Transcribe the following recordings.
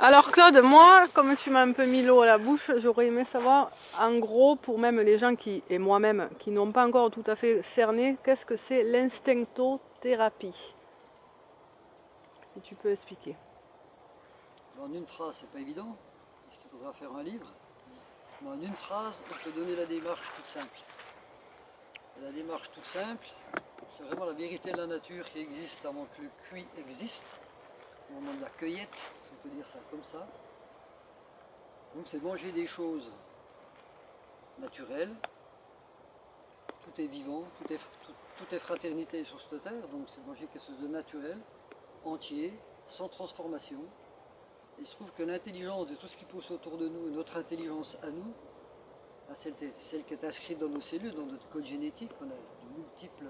Alors Claude, moi, comme tu m'as un peu mis l'eau à la bouche, j'aurais aimé savoir, en gros, pour même les gens qui, et moi-même, qui n'ont pas encore tout à fait cerné, qu'est-ce que c'est l'instinctothérapie? Si tu peux expliquer. En une phrase, c'est pas évident, parce qu'il faudra faire un livre. Mais en une phrase, on peut donner la démarche toute simple. Et la démarche toute simple, c'est vraiment la vérité de la nature qui existe avant que le cuit existe, au moment de la cueillette, si on peut dire ça comme ça. Donc c'est manger des choses naturelles, tout est vivant, tout est fraternité sur cette terre, donc c'est manger quelque chose de naturel, entier, sans transformation. Et il se trouve que l'intelligence de tout ce qui pousse autour de nous, notre intelligence à nous, celle qui est inscrite dans nos cellules, dans notre code génétique, on a de multiples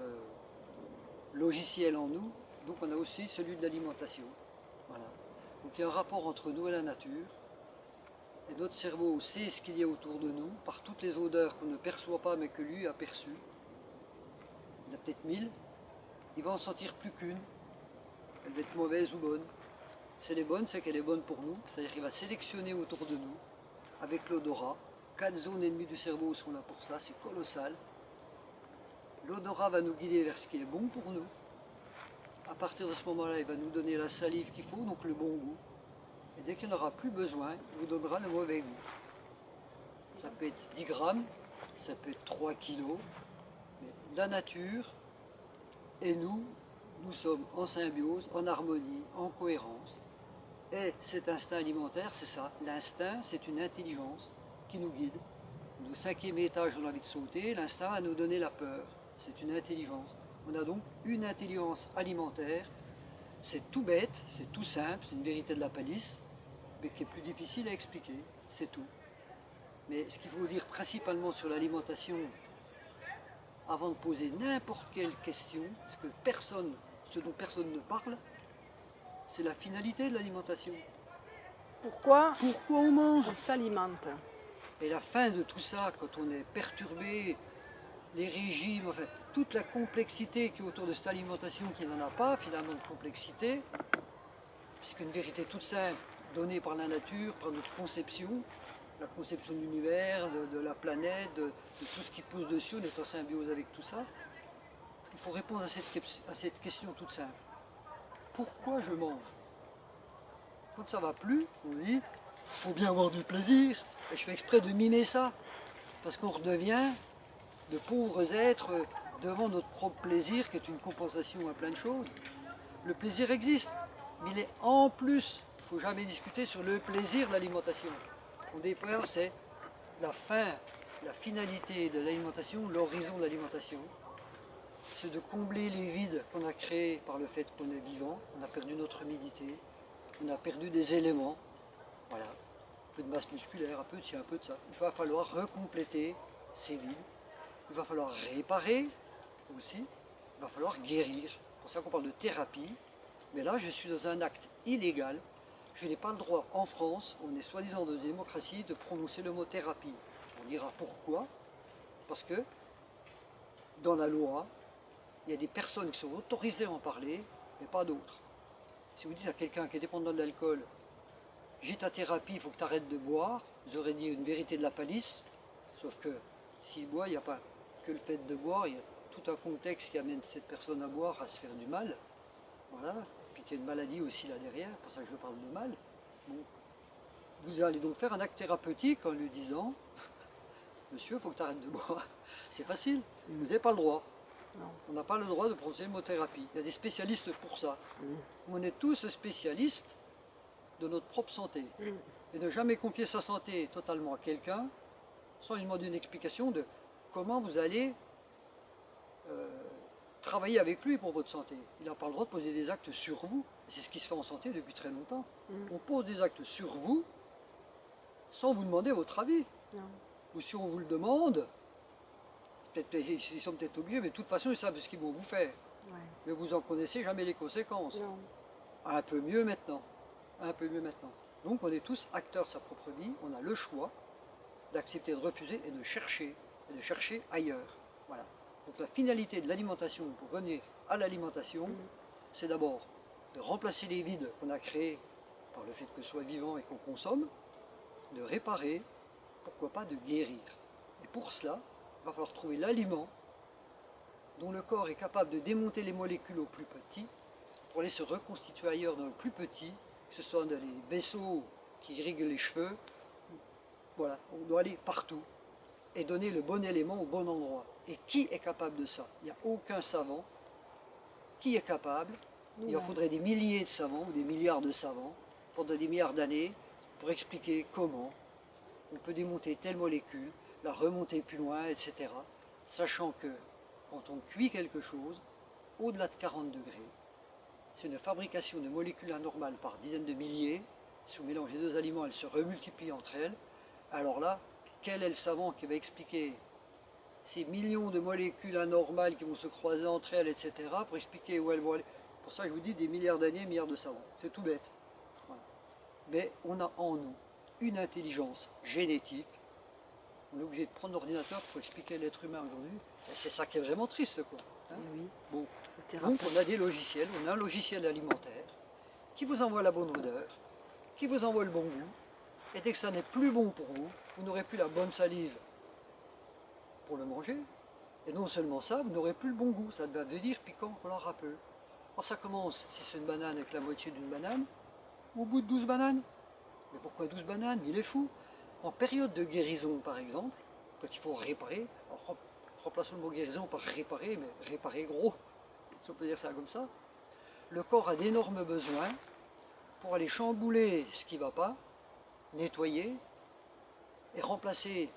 logiciels en nous, donc on a aussi celui de l'alimentation. Voilà. Donc il y a un rapport entre nous et la nature, et notre cerveau sait ce qu'il y a autour de nous, par toutes les odeurs qu'on ne perçoit pas mais que lui a perçues. Il y en a peut-être 1000, il va en sentir plus qu'une, elle va être mauvaise ou bonne. Si elle est bonne, c'est qu'elle est bonne pour nous, c'est-à-dire qu'il va sélectionner autour de nous, avec l'odorat. 4 zones et demie du cerveau sont là pour ça, c'est colossal. L'odorat va nous guider vers ce qui est bon pour nous. À partir de ce moment-là, il va nous donner la salive qu'il faut, donc le bon goût. Et dès qu'il n'aura plus besoin, il vous donnera le mauvais goût. Ça peut être 10 grammes, ça peut être 3 kilos. Mais la nature et nous, nous sommes en symbiose, en harmonie, en cohérence. Et cet instinct alimentaire, c'est ça. L'instinct, c'est une intelligence qui nous guide. Au 5e étage, on a envie de sauter, l'instinct va nous donner la peur. C'est une intelligence. On a donc une intelligence alimentaire. C'est tout bête, c'est tout simple, c'est une vérité de la palisse, mais qui est plus difficile à expliquer, c'est tout. Mais ce qu'il faut dire principalement sur l'alimentation, avant de poser n'importe quelle question, ce dont personne ne parle, c'est la finalité de l'alimentation. Pourquoi Pourquoi on mange? on s'alimente? Et la fin de tout ça, quand on est perturbé, les régimes, enfin, toute la complexité qui est autour de cette alimentation qui n'en a pas finalement de complexité, puisqu'une vérité toute simple, donnée par la nature, par notre conception, la conception de l'univers, de la planète, de tout ce qui pousse dessus, on est en symbiose avec tout ça, il faut répondre à cette question toute simple. Pourquoi je mange? Quand ça ne va plus, on dit, il faut bien avoir du plaisir, et je fais exprès de mimer ça, parce qu'on redevient de pauvres êtres devant notre propre plaisir, qui est une compensation à plein de choses. Le plaisir existe, mais il est en plus. Il ne faut jamais discuter sur le plaisir de l'alimentation. Au départ, c'est la fin, la finalité de l'alimentation, l'horizon de l'alimentation. C'est de combler les vides qu'on a créés par le fait qu'on est vivant. On a perdu notre humidité, on a perdu des éléments. Voilà, un peu de masse musculaire, un peu de ci, un peu de ça. Il va falloir recompléter ces vides. Il va falloir réparer aussi. Il va falloir guérir. C'est pour ça qu'on parle de thérapie. Mais là, je suis dans un acte illégal. Je n'ai pas le droit, en France, on est soi-disant dans une démocratie, de prononcer le mot thérapie. On dira pourquoi. Parce que, dans la loi, il y a des personnes qui sont autorisées à en parler, mais pas d'autres. Si vous dites à quelqu'un qui est dépendant de l'alcool, j'ai ta thérapie, il faut que tu arrêtes de boire, vous aurez dit une vérité de la palisse, sauf que s'il boit, il n'y a pas que le fait de boire, il y a tout un contexte qui amène cette personne à boire, à se faire du mal. Voilà. Puis il y a une maladie aussi là derrière, c'est pour ça que je parle de mal. Bon. Vous allez donc faire un acte thérapeutique en lui disant, monsieur, il faut que tu arrêtes de boire. C'est facile, vous n'avez pas le droit. Non. On n'a pas le droit de prononcer le mot thérapie. Il y a des spécialistes pour ça. On est tous spécialistes de notre propre santé. Et ne jamais confier sa santé totalement à quelqu'un sans lui demander une explication de comment vous allez travailler avec lui pour votre santé. Il n'a pas le droit de poser des actes sur vous. C'est ce qui se fait en santé depuis très longtemps. On pose des actes sur vous sans vous demander votre avis. Non. Ou si on vous le demande, ils sont peut-être obligés, mais de toute façon, ils savent ce qu'ils vont vous faire. Ouais. Mais vous n'en connaissez jamais les conséquences. Non. Un peu mieux maintenant. Un peu mieux maintenant. Donc on est tous acteurs de sa propre vie. On a le choix d'accepter de refuser et de chercher ailleurs. Voilà. Donc la finalité de l'alimentation, pour revenir à l'alimentation, c'est d'abord de remplacer les vides qu'on a créés par le fait que ce soit vivant et qu'on consomme, de réparer, pourquoi pas de guérir. Et pour cela, il va falloir trouver l'aliment dont le corps est capable de démonter les molécules au plus petit pour aller se reconstituer ailleurs dans le plus petit, que ce soit dans les vaisseaux qui irriguent les cheveux. Voilà, on doit aller partout et donner le bon élément au bon endroit. Et qui est capable de ça? Il n'y a aucun savant qui est capable. Il en faudrait des milliers de savants ou des milliards de savants pendant des milliards d'années pour expliquer comment on peut démonter telle molécule, la remonter plus loin, etc. Sachant que quand on cuit quelque chose, au-delà de 40 degrés, c'est une fabrication de molécules anormales par dizaines de milliers. Si on mélange les deux aliments, elles se remultiplient entre elles. Alors là, quel est le savant qui va expliquer ces millions de molécules anormales qui vont se croiser entre elles, etc., pour expliquer où elles vont aller? Pour ça, je vous dis des milliards d'années, milliards de savants. C'est tout bête. Voilà. Mais on a en nous une intelligence génétique. On est obligé de prendre l'ordinateur pour expliquer l'être humain aujourd'hui. Et c'est ça qui est vraiment triste, quoi. Hein? Oui. Bon. Donc on a des logiciels, on a un logiciel alimentaire qui vous envoie la bonne odeur, qui vous envoie le bon goût, et dès que ça n'est plus bon pour vous, vous n'aurez plus la bonne salive pour le manger, et non seulement ça, vous n'aurez plus le bon goût, ça va devenir piquant, collant un peu. Alors ça commence, si c'est une banane, avec la moitié d'une banane, au bout de 12 bananes. Mais pourquoi 12 bananes? Il est fou. En période de guérison, par exemple, quand il faut réparer, alors remplaçons le mot guérison par réparer, mais réparer gros, si on peut dire ça comme ça, le corps a d'énormes besoins pour aller chambouler ce qui ne va pas, nettoyer et remplacer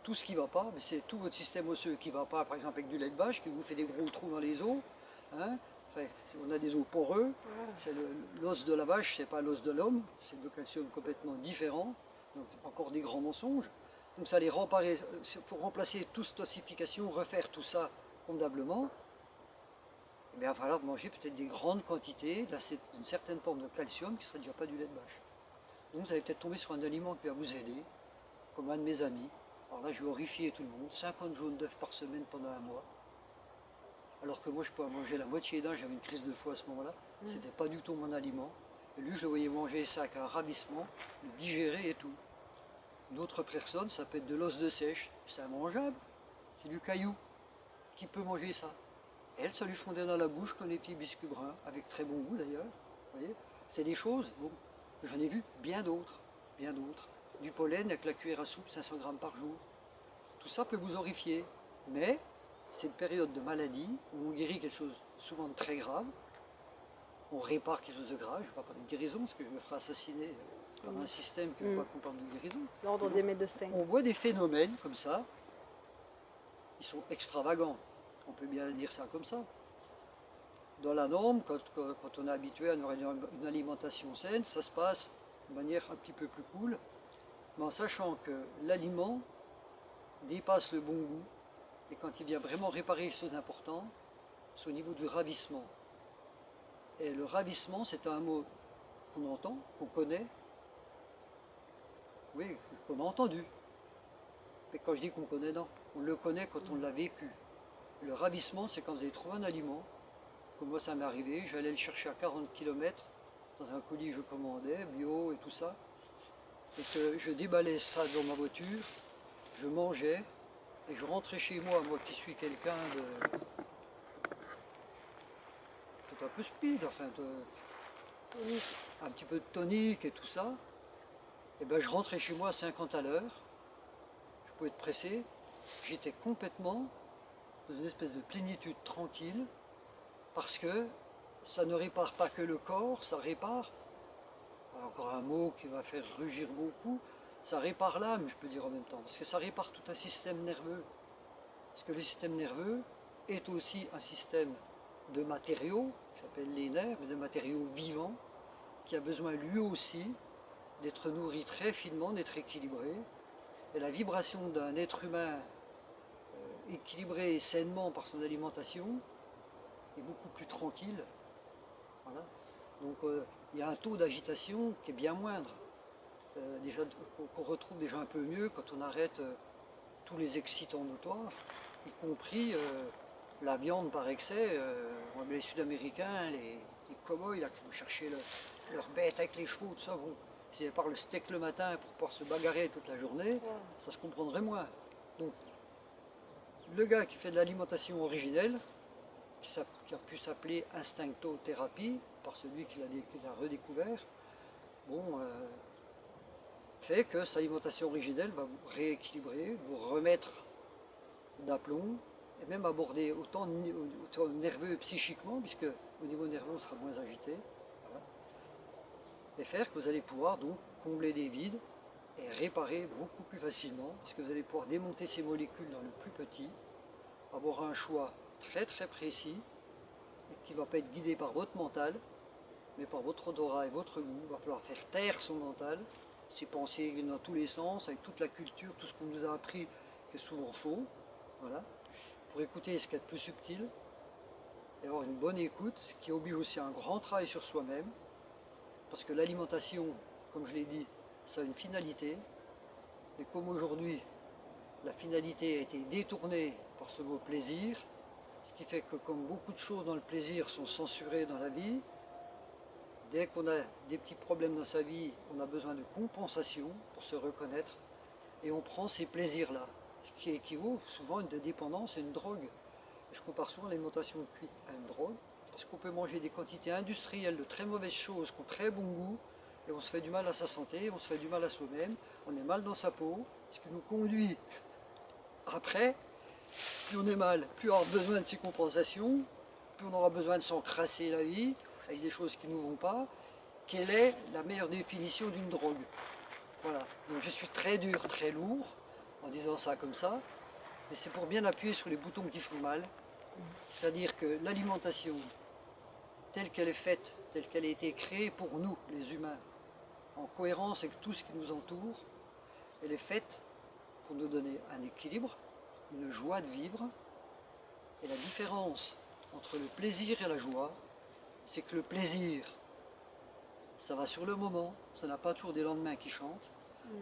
tout ce qui ne va pas. Mais c'est tout votre système osseux qui ne va pas, par exemple avec du lait de vache, qui vous fait des gros trous dans les os. Hein. Enfin, on a des os poreux, c'est l'os de la vache, c'est pas l'os de l'homme, c'est de calcium complètement différent, donc encore des grands mensonges. Donc ça les réparer, il faut remplacer toute cette ossification, refaire tout ça convenablement. Il va falloir manger peut-être des grandes quantités d'une certaine forme de calcium qui ne serait déjà pas du lait de vache. Donc vous allez peut-être tomber sur un aliment qui va vous aider, comme un de mes amis. Alors là je vais horrifier tout le monde, 50 jaunes d'œufs par semaine pendant un mois. Alors que moi je pouvais manger la moitié d'un, j'avais une crise de foie à ce moment-là, c'était pas du tout mon aliment. Et lui je le voyais manger ça avec un ravissement, le digérer et tout. Une autre personne, ça peut être de l'os de sèche, c'est immangeable, c'est du caillou. Qui peut manger ça? Elle, ça lui fondait dans la bouche comme des petits biscuits bruns, avec très bon goût d'ailleurs. Vous voyez, c'est des choses, bon, j'en ai vu bien d'autres, bien d'autres. Du pollen avec la cuillère à soupe, 500 grammes par jour. Tout ça peut vous horrifier, mais c'est une période de maladie où on guérit quelque chose souvent de très grave, on répare quelque chose de grave. Je ne vais pas parler de guérison parce que je me ferai assassiner par un système qui ne veut pas qu'on parle de guérison. L'ordre des médecins. On voit des phénomènes comme ça, ils sont extravagants, on peut bien dire ça comme ça. Dans la norme, quand on est habitué à une alimentation saine, ça se passe de manière un petit peu plus cool, mais en sachant que l'aliment dépasse le bon goût, et quand il vient vraiment réparer les choses importantes, c'est au niveau du ravissement. Et le ravissement, c'est un mot qu'on entend, qu'on connaît, oui, qu'on a entendu. Mais quand je dis qu'on connaît, non, on le connaît quand on l'a vécu. Le ravissement, c'est quand vous avez trouvé un aliment, comme moi ça m'est arrivé, j'allais le chercher à 40 km, dans un colis que je commandais, bio et tout ça, et que je déballais ça dans ma voiture, je mangeais, et je rentrais chez moi, moi qui suis quelqu'un de un peu speed, enfin un petit peu de tonique et tout ça, et ben je rentrais chez moi à 50 à l'heure, je pouvais être pressé, j'étais complètement dans une espèce de plénitude tranquille, parce que ça ne répare pas que le corps, ça répare, encore un mot qui va faire rugir beaucoup, ça répare l'âme, je peux dire en même temps, parce que ça répare tout un système nerveux. Parce que le système nerveux est aussi un système de matériaux, qui s'appelle les nerfs, mais de matériaux vivants, qui a besoin lui aussi d'être nourri très finement, d'être équilibré. Et la vibration d'un être humain équilibré sainement par son alimentation est beaucoup plus tranquille. Voilà. Donc il y a un taux d'agitation qui est bien moindre, déjà qu'on retrouve déjà un peu mieux quand on arrête tous les excitants notoires, y compris la viande par excès. Les Sud-Américains, les cow-boys là, qui vont chercher leur bête avec les chevaux, tout ça, vont, s'ils avaient pas le steak le matin pour pouvoir se bagarrer toute la journée, ça se comprendrait moins. Donc, le gars qui fait de l'alimentation originelle, qui a pu s'appeler instinctothérapie, par celui qui l'a redécouvert, bon, fait que cette alimentation originelle va vous rééquilibrer, vous remettre d'aplomb, et même aborder autant nerveux et psychiquement, puisque au niveau nerveux on sera moins agité, voilà, et faire que vous allez pouvoir donc combler des vides et réparer beaucoup plus facilement, parce que vous allez pouvoir démonter ces molécules dans le plus petit, avoir un choix très très précis, et qui ne va pas être guidé par votre mental, mais par votre odorat et votre goût. Il va falloir faire taire son mental, ses pensées viennent dans tous les sens, avec toute la culture, tout ce qu'on nous a appris, qui est souvent faux, voilà, pour écouter ce qui est plus subtil, et avoir une bonne écoute, qui oblige aussi à un grand travail sur soi-même, parce que l'alimentation, comme je l'ai dit, ça a une finalité, mais comme aujourd'hui, la finalité a été détournée par ce mot plaisir, ce qui fait que comme beaucoup de choses dans le plaisir sont censurées dans la vie, dès qu'on a des petits problèmes dans sa vie, on a besoin de compensation pour se reconnaître, et on prend ces plaisirs-là, ce qui équivaut souvent à une dépendance et une drogue. Je compare souvent l'alimentation cuite à une drogue, parce qu'on peut manger des quantités industrielles de très mauvaises choses qui ont très bon goût, et on se fait du mal à sa santé, on se fait du mal à soi-même, on est mal dans sa peau, ce qui nous conduit après, plus on est mal, plus on aura besoin de ces compensations, plus on aura besoin de s'encrasser la vie, avec des choses qui ne nous vont pas. Quelle est la meilleure définition d'une drogue? Voilà, donc je suis très dur, très lourd, en disant ça comme ça, mais c'est pour bien appuyer sur les boutons qui font mal, c'est-à-dire que l'alimentation, telle qu'elle est faite, telle qu'elle a été créée pour nous, les humains, en cohérence avec tout ce qui nous entoure, elle est faite pour nous donner un équilibre, une joie de vivre, et la différence entre le plaisir et la joie, c'est que le plaisir, ça va sur le moment, ça n'a pas toujours des lendemains qui chantent,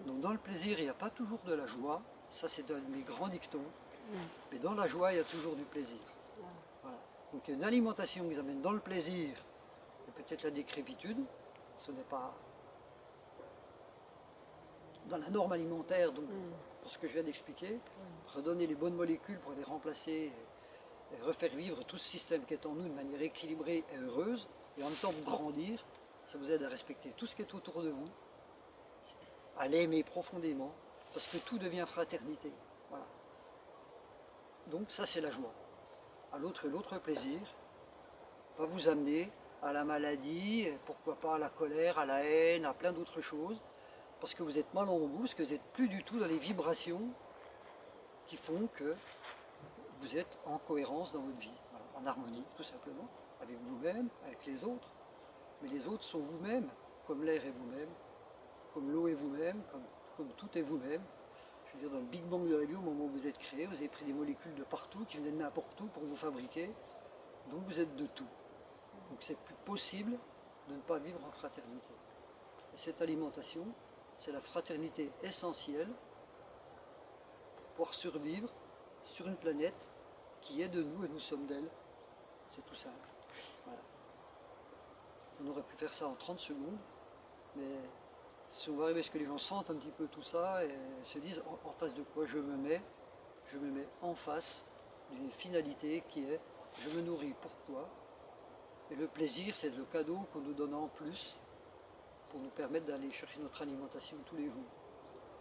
donc dans le plaisir, il n'y a pas toujours de la joie, ça c'est un de mes grands dictons, mais dans la joie, il y a toujours du plaisir. Voilà. Donc il y a une alimentation qui vous amène dans le plaisir, et peut-être la décrépitude, ce n'est pas dans la norme alimentaire, donc pour ce que je viens d'expliquer, redonner les bonnes molécules pour les remplacer, et refaire vivre tout ce système qui est en nous de manière équilibrée et heureuse, et en même temps vous grandir, ça vous aide à respecter tout ce qui est autour de vous, à l'aimer profondément, parce que tout devient fraternité. Voilà. Donc ça c'est la joie. À l'autre plaisir va vous amener à la maladie, pourquoi pas à la colère, à la haine, à plein d'autres choses, parce que vous êtes mal en vous, parce que vous n'êtes plus du tout dans les vibrations qui font que vous êtes en cohérence dans votre vie, voilà, en harmonie tout simplement, avec vous-même, avec les autres. Mais les autres sont vous-même, comme l'air est vous-même, comme l'eau est vous-même, comme tout est vous-même. Je veux dire, dans le Big Bang de la vie, au moment où vous êtes créé, vous avez pris des molécules de partout, qui venaient de n'importe où pour vous fabriquer, donc vous êtes de tout. Donc c'est plus possible de ne pas vivre en fraternité. Et cette alimentation, c'est la fraternité essentielle pour pouvoir survivre sur une planète qui est de nous et nous sommes d'elle. C'est tout simple. Voilà. On aurait pu faire ça en 30 secondes, mais si on va arriver à ce que les gens sentent un petit peu tout ça et se disent en face de quoi je me mets en face d'une finalité qui est je me nourris pourquoi, et le plaisir c'est le cadeau qu'on nous donne en plus pour nous permettre d'aller chercher notre alimentation tous les jours.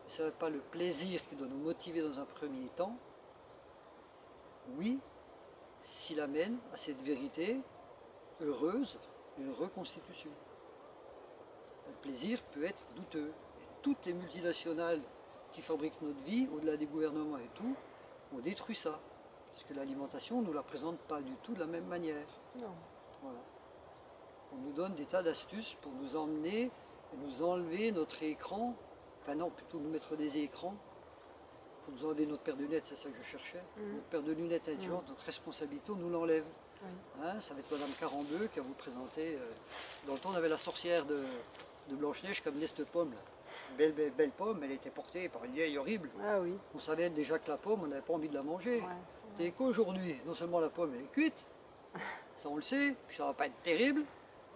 Et ce n'est pas le plaisir qui doit nous motiver dans un premier temps, oui, s'il amène à cette vérité heureuse une reconstitution. Le plaisir peut être douteux. Et toutes les multinationales qui fabriquent notre vie, au-delà des gouvernements et tout, ont détruit ça. Parce que l'alimentation, on ne nous la présente pas du tout de la même manière. Non. Voilà. On nous donne des tas d'astuces pour nous emmener et nous enlever notre écran, enfin non, plutôt nous mettre des écrans, pour nous enlever notre paire de lunettes, c'est ça que je cherchais. Notre paire de lunettes intelligentes, notre responsabilité, on nous l'enlève. Hein, ça va être Madame Carambeu qui va vous présenter. Dans le temps, on avait la sorcière de Blanche-Neige qui amenait cette pomme. Là. Belle pomme, elle était portée par une vieille horrible. Ah oui. On savait déjà que la pomme, on n'avait pas envie de la manger. Ouais, Et qu'aujourd'hui, non seulement la pomme elle est cuite, ça on le sait, puis ça va pas être terrible,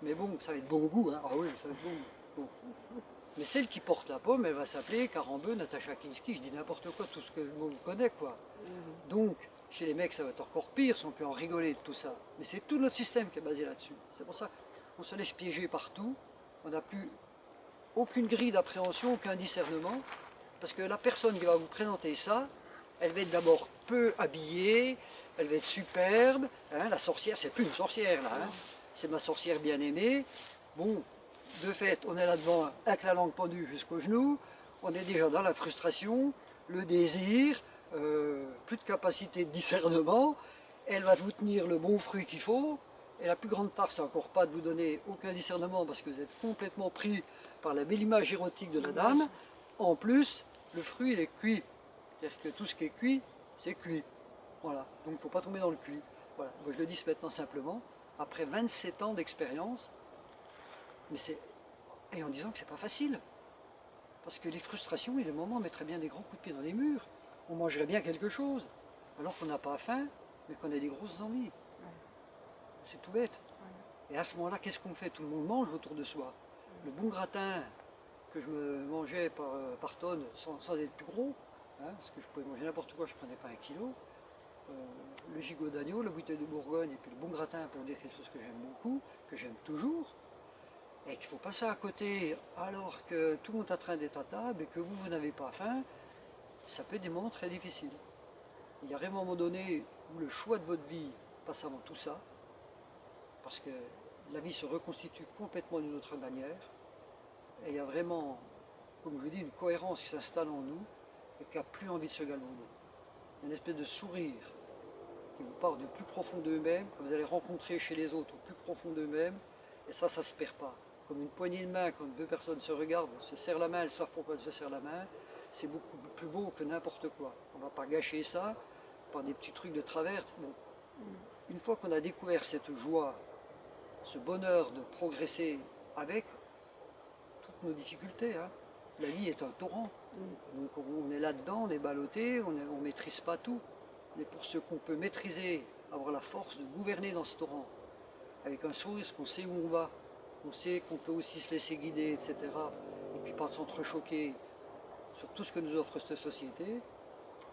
Mais bon, ça va être bon goût, hein. Ah oui, ça va être bon goût. Bon. Mais celle qui porte la pomme, elle va s'appeler Carambeu, Natacha Kinski, je dis n'importe quoi, tout ce que le monde connaît, quoi. Donc, chez les mecs, ça va être encore pire, si on peut en rigoler de tout ça. Mais c'est tout notre système qui est basé là-dessus. C'est pour ça qu'on se laisse piéger partout, on n'a plus aucune grille d'appréhension, aucun discernement, parce que la personne qui va vous présenter ça, elle va être d'abord peu habillée, elle va être superbe, hein, la sorcière, c'est plus une sorcière là, hein, c'est ma sorcière bien-aimée. Bon, de fait, on est là-devant avec la langue pendue jusqu'au genou, on est déjà dans la frustration, le désir, plus de capacité de discernement, elle va vous tenir le bon fruit qu'il faut, et la plus grande part, c'est encore pas de vous donner aucun discernement parce que vous êtes complètement pris par la belle image érotique de la dame. En plus, le fruit, il est cuit. C'est-à-dire que tout ce qui est cuit, c'est cuit. Voilà. Donc il ne faut pas tomber dans le cuit. Voilà. Moi, je le dis maintenant simplement, après 27 ans d'expérience, mais c'est. Et en disant que c'est pas facile. Parce que les frustrations, il y a des moments, on mettrait bien des grands coups de pied dans les murs. On mangerait bien quelque chose. Alors qu'on n'a pas faim, mais qu'on a des grosses envies. C'est tout bête. Et à ce moment-là, qu'est-ce qu'on fait? Tout le monde mange autour de soi. Le bon gratin que je me mangeais par tonne sans être plus gros, hein, parce que je pouvais manger n'importe quoi, je ne prenais pas 1 kilo. Le gigot d'agneau, la bouteille de Bourgogne et puis le bon gratin pour dire quelque chose que j'aime beaucoup, que j'aime toujours, et qu'il faut passer à côté alors que tout le monde est en train d'être à table et que vous n'avez pas faim, ça peut être des moments très difficiles. Il y a un moment donné où le choix de votre vie passe avant tout ça, parce que la vie se reconstitue complètement d'une autre manière, et il y a vraiment, comme je dis, une cohérence qui s'installe en nous et qui n'a plus envie de se galvauder. Une espèce de sourire qui vous part du plus profond d'eux-mêmes, que vous allez rencontrer chez les autres au plus profond d'eux-mêmes, et ça ne se perd pas. Comme une poignée de main, quand deux personnes se regardent, se serrent la main, elles savent pourquoi elles se serrent la main, c'est beaucoup plus beau que n'importe quoi. On ne va pas gâcher ça par des petits trucs de travers. Bon. Une fois qu'on a découvert cette joie, ce bonheur de progresser avec toutes nos difficultés, hein. La vie est un torrent. Donc on est là-dedans, on est ballotté, on ne maîtrise pas tout. Mais pour ce qu'on peut maîtriser, avoir la force de gouverner dans ce torrent, avec un sourire, parce qu'on sait où on va, on sait qu'on peut aussi se laisser guider, etc. Et puis pas s'entrechoquer sur tout ce que nous offre cette société,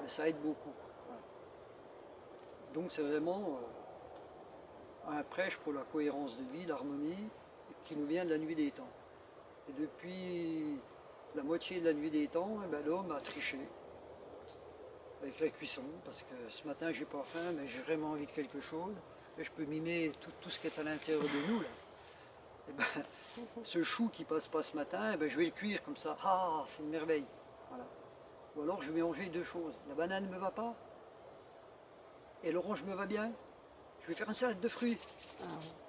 ça aide beaucoup. Voilà. Donc c'est vraiment un prêche pour la cohérence de vie, l'harmonie, qui nous vient de la nuit des temps. Et depuis la moitié de la nuit des temps, eh ben, l'homme a triché avec la cuisson, parce que ce matin j'ai pas faim, mais j'ai vraiment envie de quelque chose, et je peux mimer tout ce qui est à l'intérieur de nous là. Et ben, ce chou qui passe pas ce matin, eh ben, je vais le cuire comme ça, ah c'est une merveille. Voilà. Ou alors je vais manger 2 choses, la banane ne me va pas, et l'orange me va bien, je vais faire une salade de fruits.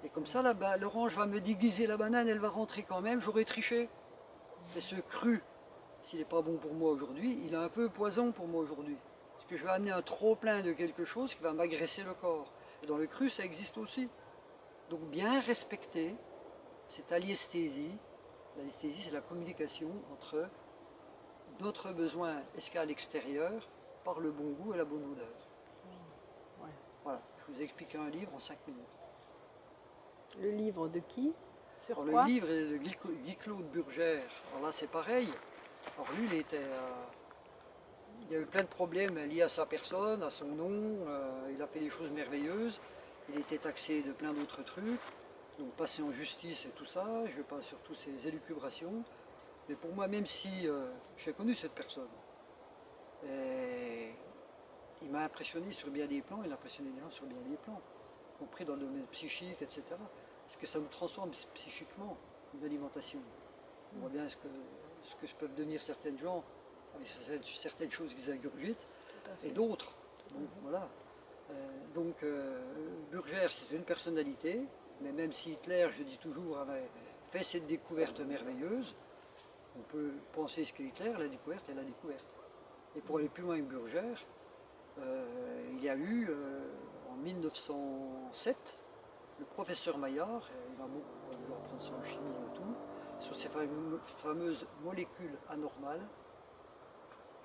Et comme ça l'orange va me déguiser la banane, elle va rentrer quand même, j'aurai triché. Et ce cru, s'il n'est pas bon pour moi aujourd'hui, il est un peu poison pour moi aujourd'hui. Parce que je vais amener un trop plein de quelque chose qui va m'agresser le corps. Et dans le cru, ça existe aussi. Donc bien respecter cette alliesthésie. L'alliesthésie, c'est la communication entre notre besoin et ce qu'il y a à l'extérieur par le bon goût et la bonne odeur. Ouais. Voilà, je vous ai expliqué un livre en 5 minutes. Le livre de qui? Sur Alors, quoi? le livre est de Guy-Claude Burgère. Alors là, c'est pareil. Alors lui, il a eu plein de problèmes liés à sa personne, à son nom. Il a fait des choses merveilleuses. Il était taxé de plein d'autres trucs. Donc passé en justice et tout ça. Je ne vais pas sur toutes ces élucubrations. Mais pour moi, même si j'ai connu cette personne, et il m'a impressionné sur bien des plans, il a impressionné des gens sur bien des plans, y compris dans le domaine psychique, etc. Parce que ça nous transforme psychiquement, l'alimentation. On voit bien ce que peuvent devenir certaines gens avec certaines choses qu'ils ingurgitent et d'autres. Donc voilà. Burgère, c'est une personnalité, mais même si Hitler, je dis toujours, avait fait cette découverte merveilleuse, on peut penser ce qu'est Hitler, la découverte est la découverte. Et pour aller plus loin avec Burgère, il y a eu en 1907 le professeur Maillard, il va beaucoup apprendre ça en chimie et tout, sur ces fameuses molécules anormales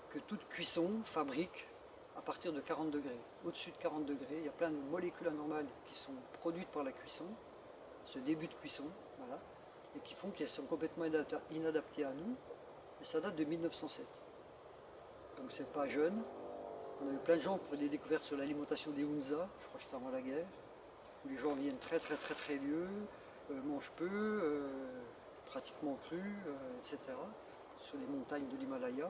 que toute cuisson fabrique à partir de 40 degrés. Au-dessus de 40 degrés, il y a plein de molécules anormales qui sont produites par la cuisson. Ce ce début de cuisson, voilà, et qui font qu'elles sont complètement inadaptées à nous. Et ça date de 1907. Donc c'est pas jeune. On a eu plein de gens qui ont fait des découvertes sur l'alimentation des Hunza, je crois que c'était avant la guerre, où les gens viennent très vieux, mangent peu, pratiquement crus, etc., sur les montagnes de l'Himalaya.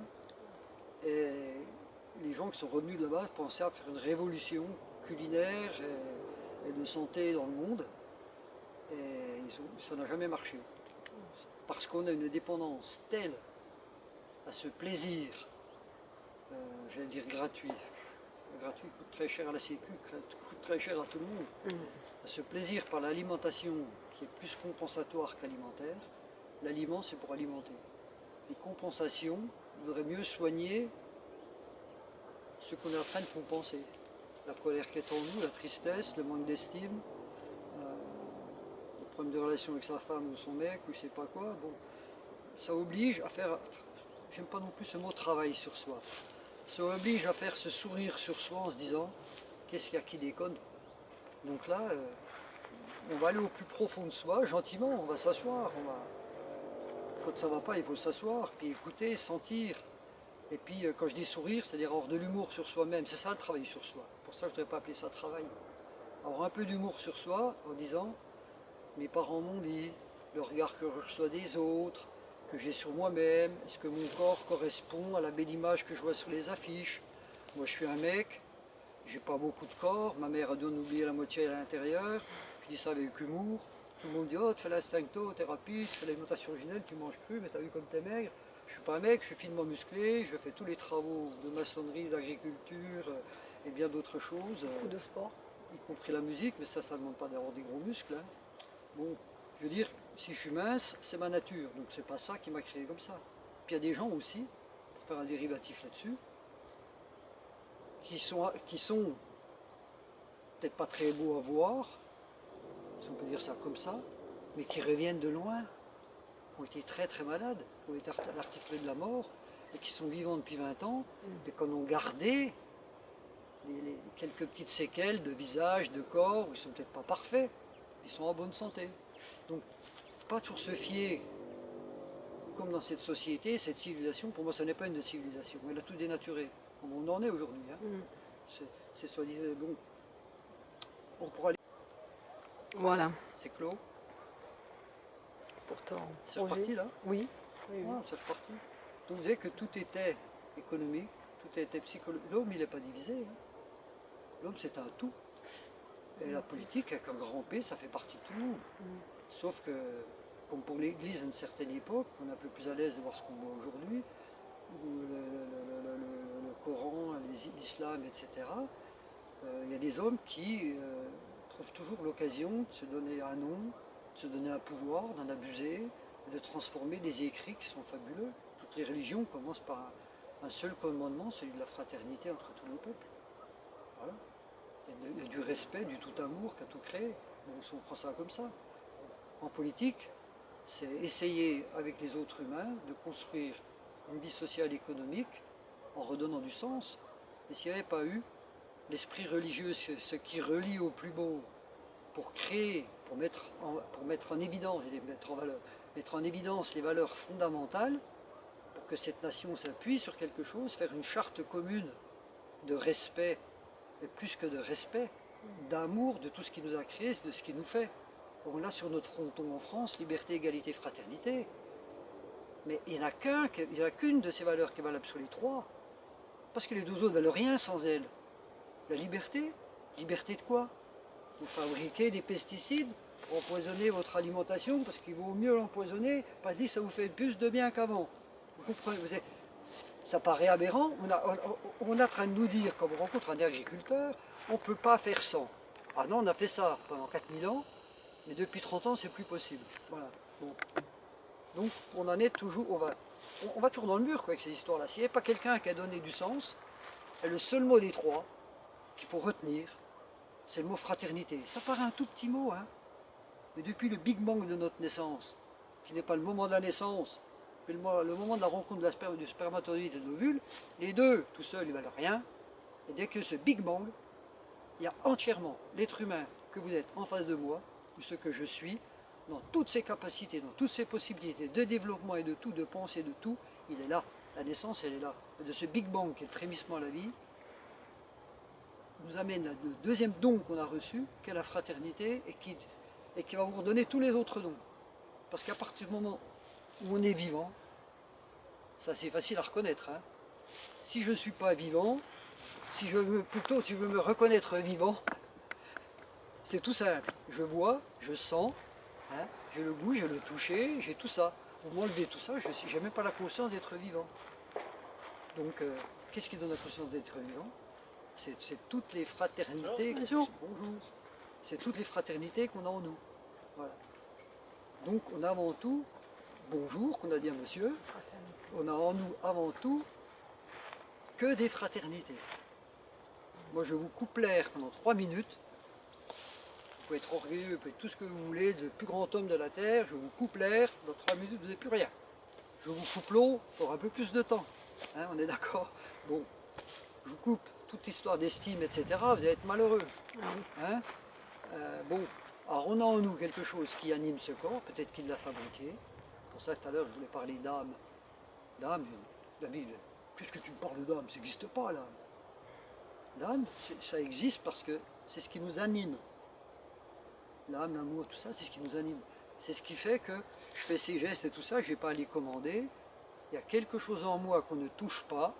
Et les gens qui sont revenus de là-bas pensaient à faire une révolution culinaire et de santé dans le monde. Et ça n'a jamais marché. Parce qu'on a une dépendance telle à ce plaisir, j'allais dire gratuit. Gratuit coûte très cher à la Sécu, coûte très cher à tout le monde. À ce plaisir par l'alimentation qui est plus compensatoire qu'alimentaire. L'aliment, c'est pour alimenter. Les compensations, il vaudrait mieux soigner ce qu'on est en train de compenser. La colère qui est en nous, la tristesse, le manque d'estime, le problème de relation avec sa femme ou son mec, ou je sais pas quoi. Bon, ça oblige à faire, j'aime pas non plus ce mot travail sur soi, ça oblige à faire ce sourire sur soi en se disant qu'est-ce qu'il y a qui déconne. Donc là, on va aller au plus profond de soi, gentiment, on va s'asseoir, quand ça va pas, il faut s'asseoir, puis écouter, sentir. Et puis quand je dis sourire, c'est-à-dire avoir de l'humour sur soi-même, c'est ça le travail sur soi. Pour ça, je ne devrais pas appeler ça travail. Avoir un peu d'humour sur soi en disant mes parents m'ont dit, le regard que je reçois des autres, que j'ai sur moi-même, est-ce que mon corps correspond à la belle image que je vois sur les affiches. Moi je suis un mec, j'ai pas beaucoup de corps, ma mère a dû en oublier la moitié à l'intérieur, je dis ça avec humour. Tout le monde dit oh tu fais l'instincto-thérapie, tu fais l'alimentation originelle, tu manges cru, mais t'as vu comme t'es maigre. Je suis pas un mec, je suis finement musclé, je fais tous les travaux de maçonnerie, d'agriculture et bien d'autres choses. Beaucoup de sport. Y compris la musique, mais ça ne demande pas d'avoir des gros muscles. Hein. Bon, je veux dire, si je suis mince, c'est ma nature, donc c'est pas ça qui m'a créé comme ça. Puis il y a des gens aussi, pour faire un dérivatif là-dessus, qui sont peut-être pas très beaux à voir, si on peut dire ça comme ça, mais qui reviennent de loin, qui ont été très malades, qui ont été à l'article de la mort, et qui sont vivants depuis 20 ans, et qui en ont gardé quelques petites séquelles de visage, de corps, ils ne sont peut-être pas parfaits, ils sont en bonne santé. Donc, il ne faut pas toujours se fier, comme dans cette société, cette civilisation, pour moi ce n'est pas une civilisation, elle a tout dénaturé. On en est aujourd'hui. Hein. C'est soi-disant, bon, on pourra aller. Voilà. C'est clos. Pourtant. C'est reparti là? Oui. Oui. Ah, c'est reparti. Donc, vous savez que tout était économique, tout était psychologique. L'homme, il n'est pas divisé. Hein. L'homme, c'est un tout. Et la politique, avec un grand P, ça fait partie de tout le monde. Sauf que, comme pour l'Église à une certaine époque, on est un peu plus à l'aise de voir ce qu'on voit aujourd'hui, où le Coran, l'islam, etc., il y a des hommes qui trouvent toujours l'occasion de se donner un nom, de se donner un pouvoir, d'en abuser, de transformer des écrits qui sont fabuleux. Toutes les religions commencent par un seul commandement, celui de la fraternité entre tous les peuples. Voilà. Il y a du respect, du tout amour qu'a tout créé. Bon, on prend ça comme ça. En politique, c'est essayer avec les autres humains de construire une vie sociale et économique en redonnant du sens. Et s'il n'y avait pas eu l'esprit religieux, ce qui relie au plus beau, pour créer, pour mettre en évidence, mettre en évidence les valeurs fondamentales, pour que cette nation s'appuie sur quelque chose, faire une charte commune de respect, et plus que de respect, d'amour de tout ce qui nous a créé, de ce qui nous fait. On l'a sur notre fronton en France, liberté, égalité, fraternité. Mais il n'y en a qu'une de ces valeurs qui est valable sur les trois. Parce que les deux autres ne valent rien sans elle. La liberté, liberté de quoi? Vous fabriquez des pesticides pour empoisonner votre alimentation, parce qu'il vaut mieux l'empoisonner, parce que ça vous fait plus de bien qu'avant. Vous comprenez? Ça paraît aberrant. On est en train de nous dire, quand on rencontre un agriculteur, on ne peut pas faire sans. Ah non, on a fait ça pendant 4000 ans, mais depuis 30 ans, c'est plus possible. Voilà. Bon. Donc, on en est toujours, on va toujours dans le mur quoi, avec ces histoires-là. S'il n'y avait pas quelqu'un qui a donné du sens, et le seul mot des trois qu'il faut retenir, c'est le mot fraternité. Ça paraît un tout petit mot, hein, mais depuis le Big Bang de notre naissance, qui n'est pas le moment de la naissance, mais le moment de la rencontre du spermatozoïde et de l'ovule, les deux, tout seuls, ils ne valent rien. Et dès que ce Big Bang, il y a entièrement l'être humain que vous êtes en face de moi, ou ce que je suis, dans toutes ses capacités, dans toutes ses possibilités de développement et de tout, de pensée, de tout, il est là. La naissance, elle est là. De ce Big Bang qui est le frémissement à la vie, nous amène le deuxième don qu'on a reçu, qui est la fraternité, et qui va vous redonner tous les autres dons. Parce qu'à partir du moment où on est vivant, ça c'est facile à reconnaître. Hein. Si je ne suis pas vivant, si je veux me reconnaître vivant, c'est tout simple. Je vois, je sens, hein, j'ai le goût, j'ai le toucher, j'ai tout ça. Vous m'enlevez tout ça, je n'ai même pas la conscience d'être vivant. Donc, qu'est-ce qui donne la conscience d'être vivant? C'est toutes les fraternités. Bonjour. Bonjour. C'est toutes les fraternités qu'on a en nous. Voilà. Donc, on a avant tout, bonjour, qu'on a dit à monsieur, on a en nous avant tout que des fraternités. Moi, je vous coupe l'air pendant 3 minutes. Vous pouvez être orgueilleux, vous pouvez être tout ce que vous voulez, le plus grand homme de la Terre, je vous coupe l'air, dans 3 minutes, vous n'avez plus rien. Je vous coupe l'eau pour un peu plus de temps. Hein, on est d'accord? Bon, je vous coupe toute histoire d'estime, etc., vous allez être malheureux. Hein? Bon, alors on a en nous quelque chose qui anime ce corps, peut-être qu'il l'a fabriqué. C'est pour ça que tout à l'heure, je voulais parler d'âme. L'âme, David, qu'est-ce que tu me parles d'âme? Ça n'existe pas, l'âme. L'âme, ça existe parce que c'est ce qui nous anime. L'âme, l'amour, tout ça, c'est ce qui nous anime. C'est ce qui fait que je fais ces gestes et tout ça, je n'ai pas à les commander. Il y a quelque chose en moi qu'on ne touche pas.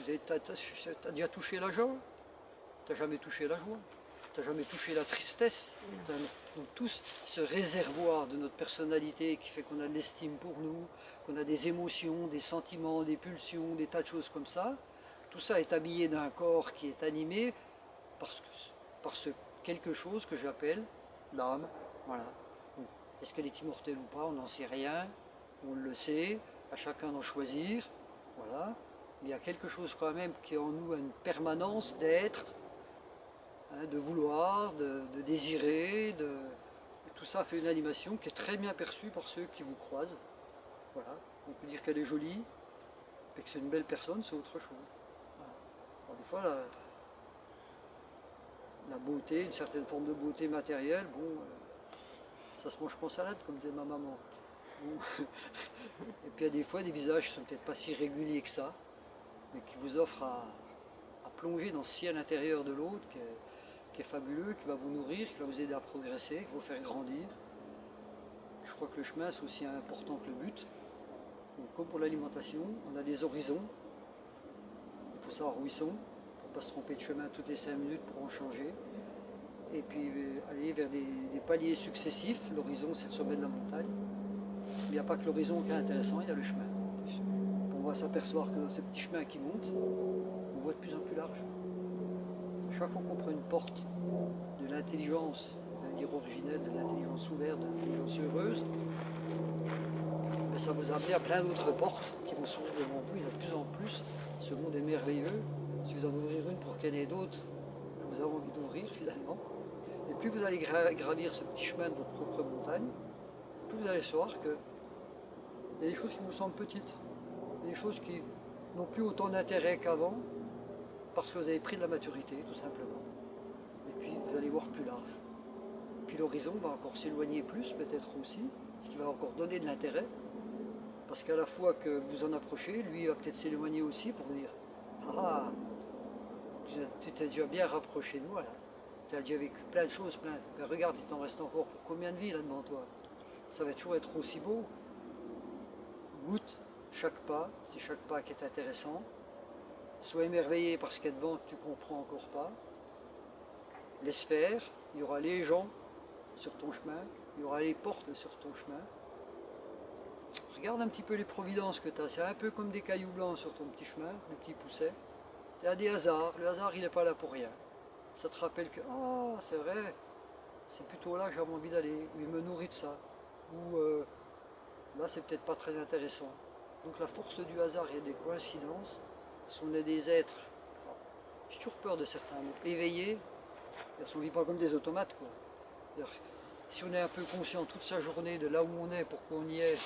Tu as déjà touché la joie? Tu n'as jamais touché la joie? Tu n'as jamais touché la tristesse? Donc tout ce réservoir de notre personnalité qui fait qu'on a de l'estime pour nous, qu'on a des émotions, des sentiments, des pulsions, des tas de choses comme ça, tout ça est habillé d'un corps qui est animé par ce quelque chose que j'appelle l'âme. Voilà. Est-ce qu'elle est immortelle ou pas? On n'en sait rien. On le sait. À chacun d'en choisir. Voilà. Mais il y a quelque chose quand même qui est en nous, une permanence d'être, hein, de vouloir, de désirer. Tout ça fait une animation qui est très bien perçue par ceux qui vous croisent. Voilà. On peut dire qu'elle est jolie, et que c'est une belle personne, c'est autre chose. Voilà. Alors, des fois, la beauté, une certaine forme de beauté matérielle, bon, ça se mange pas en salade, comme disait ma maman. Bon. Et puis il y a des fois des visages qui sont peut-être pas si réguliers que ça, mais qui vous offrent à plonger dans ce ciel intérieur de l'autre qui est fabuleux, qui va vous nourrir, qui va vous aider à progresser, qui va vous faire grandir. Je crois que le chemin c'est aussi important que le but. Donc, comme pour l'alimentation, on a des horizons, il faut savoir où ils sont, pour ne pas se tromper de chemin toutes les 5 minutes pour en changer. Et puis aller vers des paliers successifs. L'horizon, c'est le sommet de la montagne. Mais il n'y a pas que l'horizon qui est intéressant, il y a le chemin. On va s'apercevoir que dans ce petit chemin qui monte, on voit de plus en plus large. Chaque fois qu'on prend une porte de l'intelligence, on va dire originelle, de l'intelligence ouverte, de l'intelligence heureuse, ça vous amène à plein d'autres portes qui vont s'ouvrir devant vous. Il y en a de plus en plus. Ce monde est merveilleux. Il suffit d'en ouvrir une pour qu'il y en ait d'autres que vous avez envie d'ouvrir finalement. Et plus vous allez gravir ce petit chemin de votre propre montagne, plus vous allez savoir qu'il y a des choses qui vous semblent petites, des choses qui n'ont plus autant d'intérêt qu'avant, parce que vous avez pris de la maturité, tout simplement. Et puis vous allez voir plus large. Puis l'horizon va encore s'éloigner plus, peut-être aussi, ce qui va encore donner de l'intérêt, parce qu'à la fois que vous en approchez, lui va peut-être s'éloigner aussi pour dire « Ah, tu t'es déjà bien rapproché de moi là. Tu as déjà vécu plein de choses, plein. Ben, regarde, il t'en reste encore pour combien de vies là devant toi? Ça va toujours être aussi beau. Goûte chaque pas, c'est chaque pas qui est intéressant. Sois émerveillé par ce qu'il y a devant que tu ne comprends encore pas. Laisse faire, il y aura les gens sur ton chemin, il y aura les portes sur ton chemin. Regarde un petit peu les providences que tu as, c'est un peu comme des cailloux blancs sur ton petit chemin, des petits poussets. Il y a des hasards, le hasard il n'est pas là pour rien. Ça te rappelle que, oh c'est vrai, c'est plutôt là que j'avais envie d'aller, où il me nourrit de ça, ou là c'est peut-être pas très intéressant. Donc la force du hasard et des coïncidences, si on est des êtres, j'ai toujours peur de certains mots, éveillés, on ne vit pas comme des automates quoi. Si on est un peu conscient toute sa journée de là où on est, pourquoi on y est,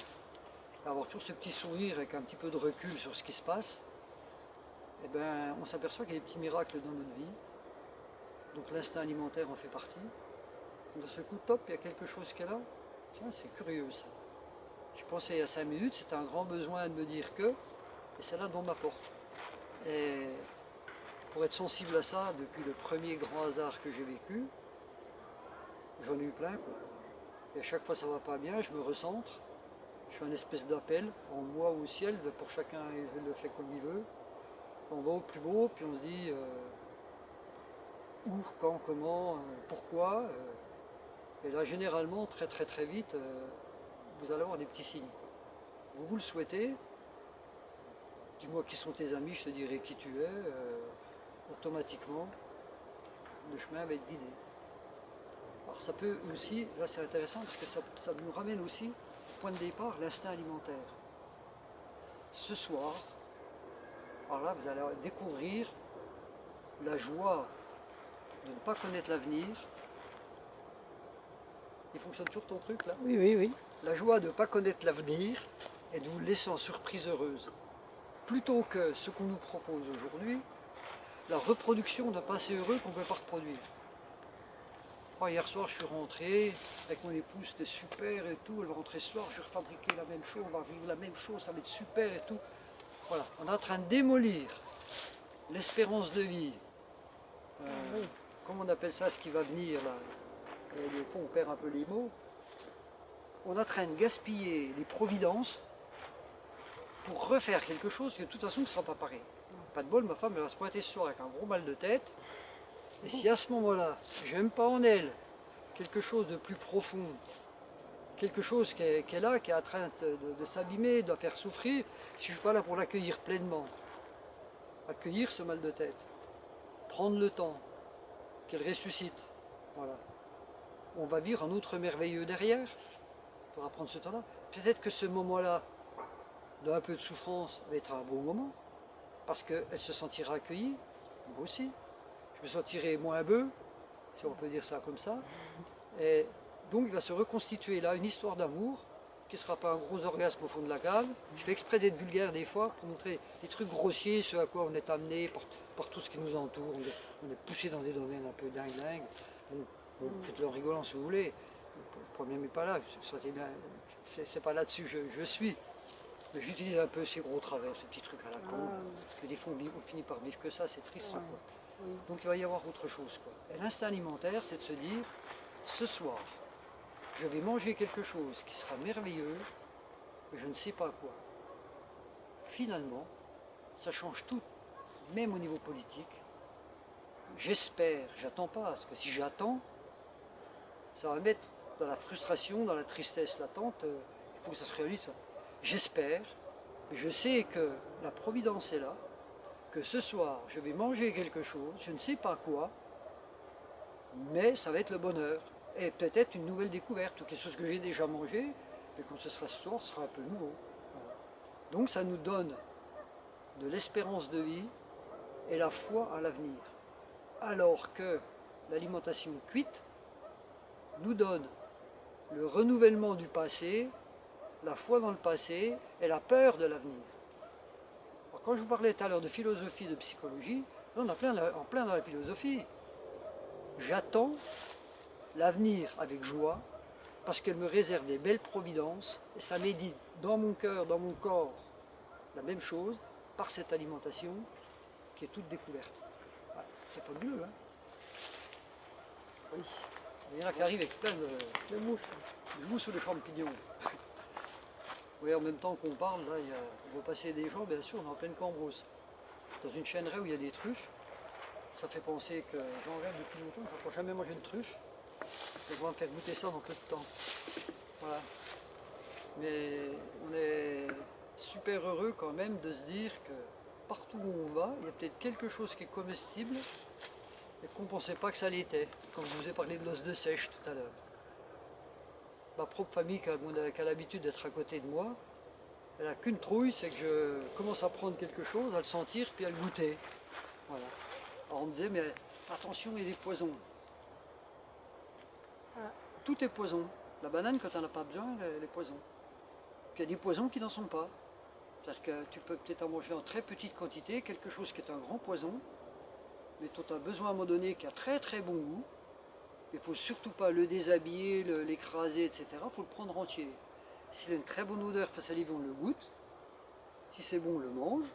avoir toujours ce petit sourire avec un petit peu de recul sur ce qui se passe, eh ben, on s'aperçoit qu'il y a des petits miracles dans notre vie. Donc l'instinct alimentaire en fait partie. D'un seul coup, top, il y a quelque chose qui est là. Tiens, c'est curieux ça. Je pensais il y a 5 minutes, c'était un grand besoin de me dire que, et c'est là dont m'apporte. Et pour être sensible à ça, depuis le premier grand hasard que j'ai vécu, j'en ai eu plein, quoi. Et à chaque fois ça va pas bien, je me recentre, je fais une espèce d'appel, en moi ou au ciel, pour chacun il le fait comme il veut. On va au plus beau, puis on se dit où, quand, comment, pourquoi. Et là généralement, très très très vite, vous allez avoir des petits signes, quoi. Vous le souhaitez, dis-moi qui sont tes amis, je te dirai qui tu es, automatiquement, le chemin va être guidé. Alors ça peut aussi, là c'est intéressant parce que ça nous ramène aussi au point de départ, l'instinct alimentaire. Ce soir, alors là vous allez découvrir la joie de ne pas connaître l'avenir. Il fonctionne toujours ton truc là? Oui, oui, oui. La joie de ne pas connaître l'avenir et de vous laisser en surprise heureuse. Plutôt que ce qu'on nous propose aujourd'hui, la reproduction d'un passé heureux qu'on ne peut pas reproduire. Hier soir, je suis rentré avec mon épouse, c'était super et tout. Elle va rentrer ce soir, je vais refabriquer la même chose, on va vivre la même chose, ça va être super et tout. Voilà, on est en train de démolir l'espérance de vie. Comment on appelle ça, ce qui va venir là? Et des fois, on perd un peu les mots. On est en train de gaspiller les providences pour refaire quelque chose que de toute façon ne sera pas pareil. Pas de bol, ma femme elle va se pointer ce soir avec un gros mal de tête. Et si à ce moment-là, j'aime pas en elle quelque chose de plus profond, quelque chose qui est là, qui est en train de s'abîmer, de la faire souffrir, si je ne suis pas là pour l'accueillir pleinement, accueillir ce mal de tête, prendre le temps qu'elle ressuscite, voilà. On va vivre un autre merveilleux derrière, il faudra prendre ce temps-là. Peut-être que ce moment-là, d'un peu de souffrance, va être un beau moment, parce qu'elle se sentira accueillie, moi aussi. Je me sentirai moins bœuf, si on peut dire ça comme ça. Et donc il va se reconstituer là une histoire d'amour qui ne sera pas un gros orgasme au fond de la cave. Je fais exprès d'être vulgaire des fois pour montrer des trucs grossiers, ce à quoi on est amené par tout ce qui nous entoure. On est poussé dans des domaines un peu dingue. Bon, faites-le en rigolant si vous voulez. Le problème n'est pas là, sentez bien, c'est pas là-dessus je suis. Mais j'utilise un peu ces gros travers, ces petits trucs à la con, que des fois on finit par vivre que ça, c'est triste. Quoi. Donc il va y avoir autre chose. Quoi. Et l'instinct alimentaire, c'est de se dire, ce soir, je vais manger quelque chose qui sera merveilleux, mais je ne sais pas quoi. Finalement, ça change tout, même au niveau politique. J'espère, j'attends pas, parce que si j'attends, ça va me mettre dans la frustration, dans la tristesse latente, il faut que ça se réalise. J'espère, je sais que la providence est là, que ce soir, je vais manger quelque chose, je ne sais pas quoi, mais ça va être le bonheur. Et peut-être une nouvelle découverte, ou quelque chose que j'ai déjà mangé, mais quand ce sera ce soir, ce sera un peu nouveau. Voilà. Donc ça nous donne de l'espérance de vie et la foi à l'avenir. Alors que l'alimentation cuite nous donne le renouvellement du passé, la foi dans le passé et la peur de l'avenir. Quand je vous parlais tout à l'heure de philosophie, de psychologie, là on est en plein dans la philosophie. J'attends l'avenir avec joie parce qu'elle me réserve des belles providences et ça médite dans mon cœur, dans mon corps, la même chose par cette alimentation qui est toute découverte. Voilà. C'est pas mieux, hein? Oui. Il y en a qui arrivent avec plein de mousse ou de champignons. Oui, en même temps qu'on parle, là, on va passer des gens, bien sûr, on est en pleine Cambrousse. Dans une chêneraie où il y a des truffes, ça fait penser que j'en rêve depuis longtemps, je n'ai jamais mangé de truffe. Je vais me faire goûter ça dans peu de temps. Voilà. Mais on est super heureux quand même de se dire que partout où on va, il y a peut-être quelque chose qui est comestible et qu'on ne pensait pas que ça l'était. Comme je vous ai parlé de l'os de sèche tout à l'heure. Ma propre famille qui a l'habitude d'être à côté de moi, elle n'a qu'une trouille, c'est que je commence à prendre quelque chose, à le sentir, puis à le goûter. Voilà. Alors on me disait, mais attention, il y a des poisons. Tout est poison. La banane, quand on n'a pas besoin, elle est poison. Puis il y a des poisons qui n'en sont pas. C'est-à-dire que tu peux peut-être en manger en très petite quantité, quelque chose qui est un grand poison, mais dont tu as besoin à un moment donné qui a très très bon goût, Il ne faut surtout pas le déshabiller, l'écraser, etc. Il faut le prendre entier. S'il a une très bonne odeur face à l'hiver, on le goûte. Si c'est bon, on le mange.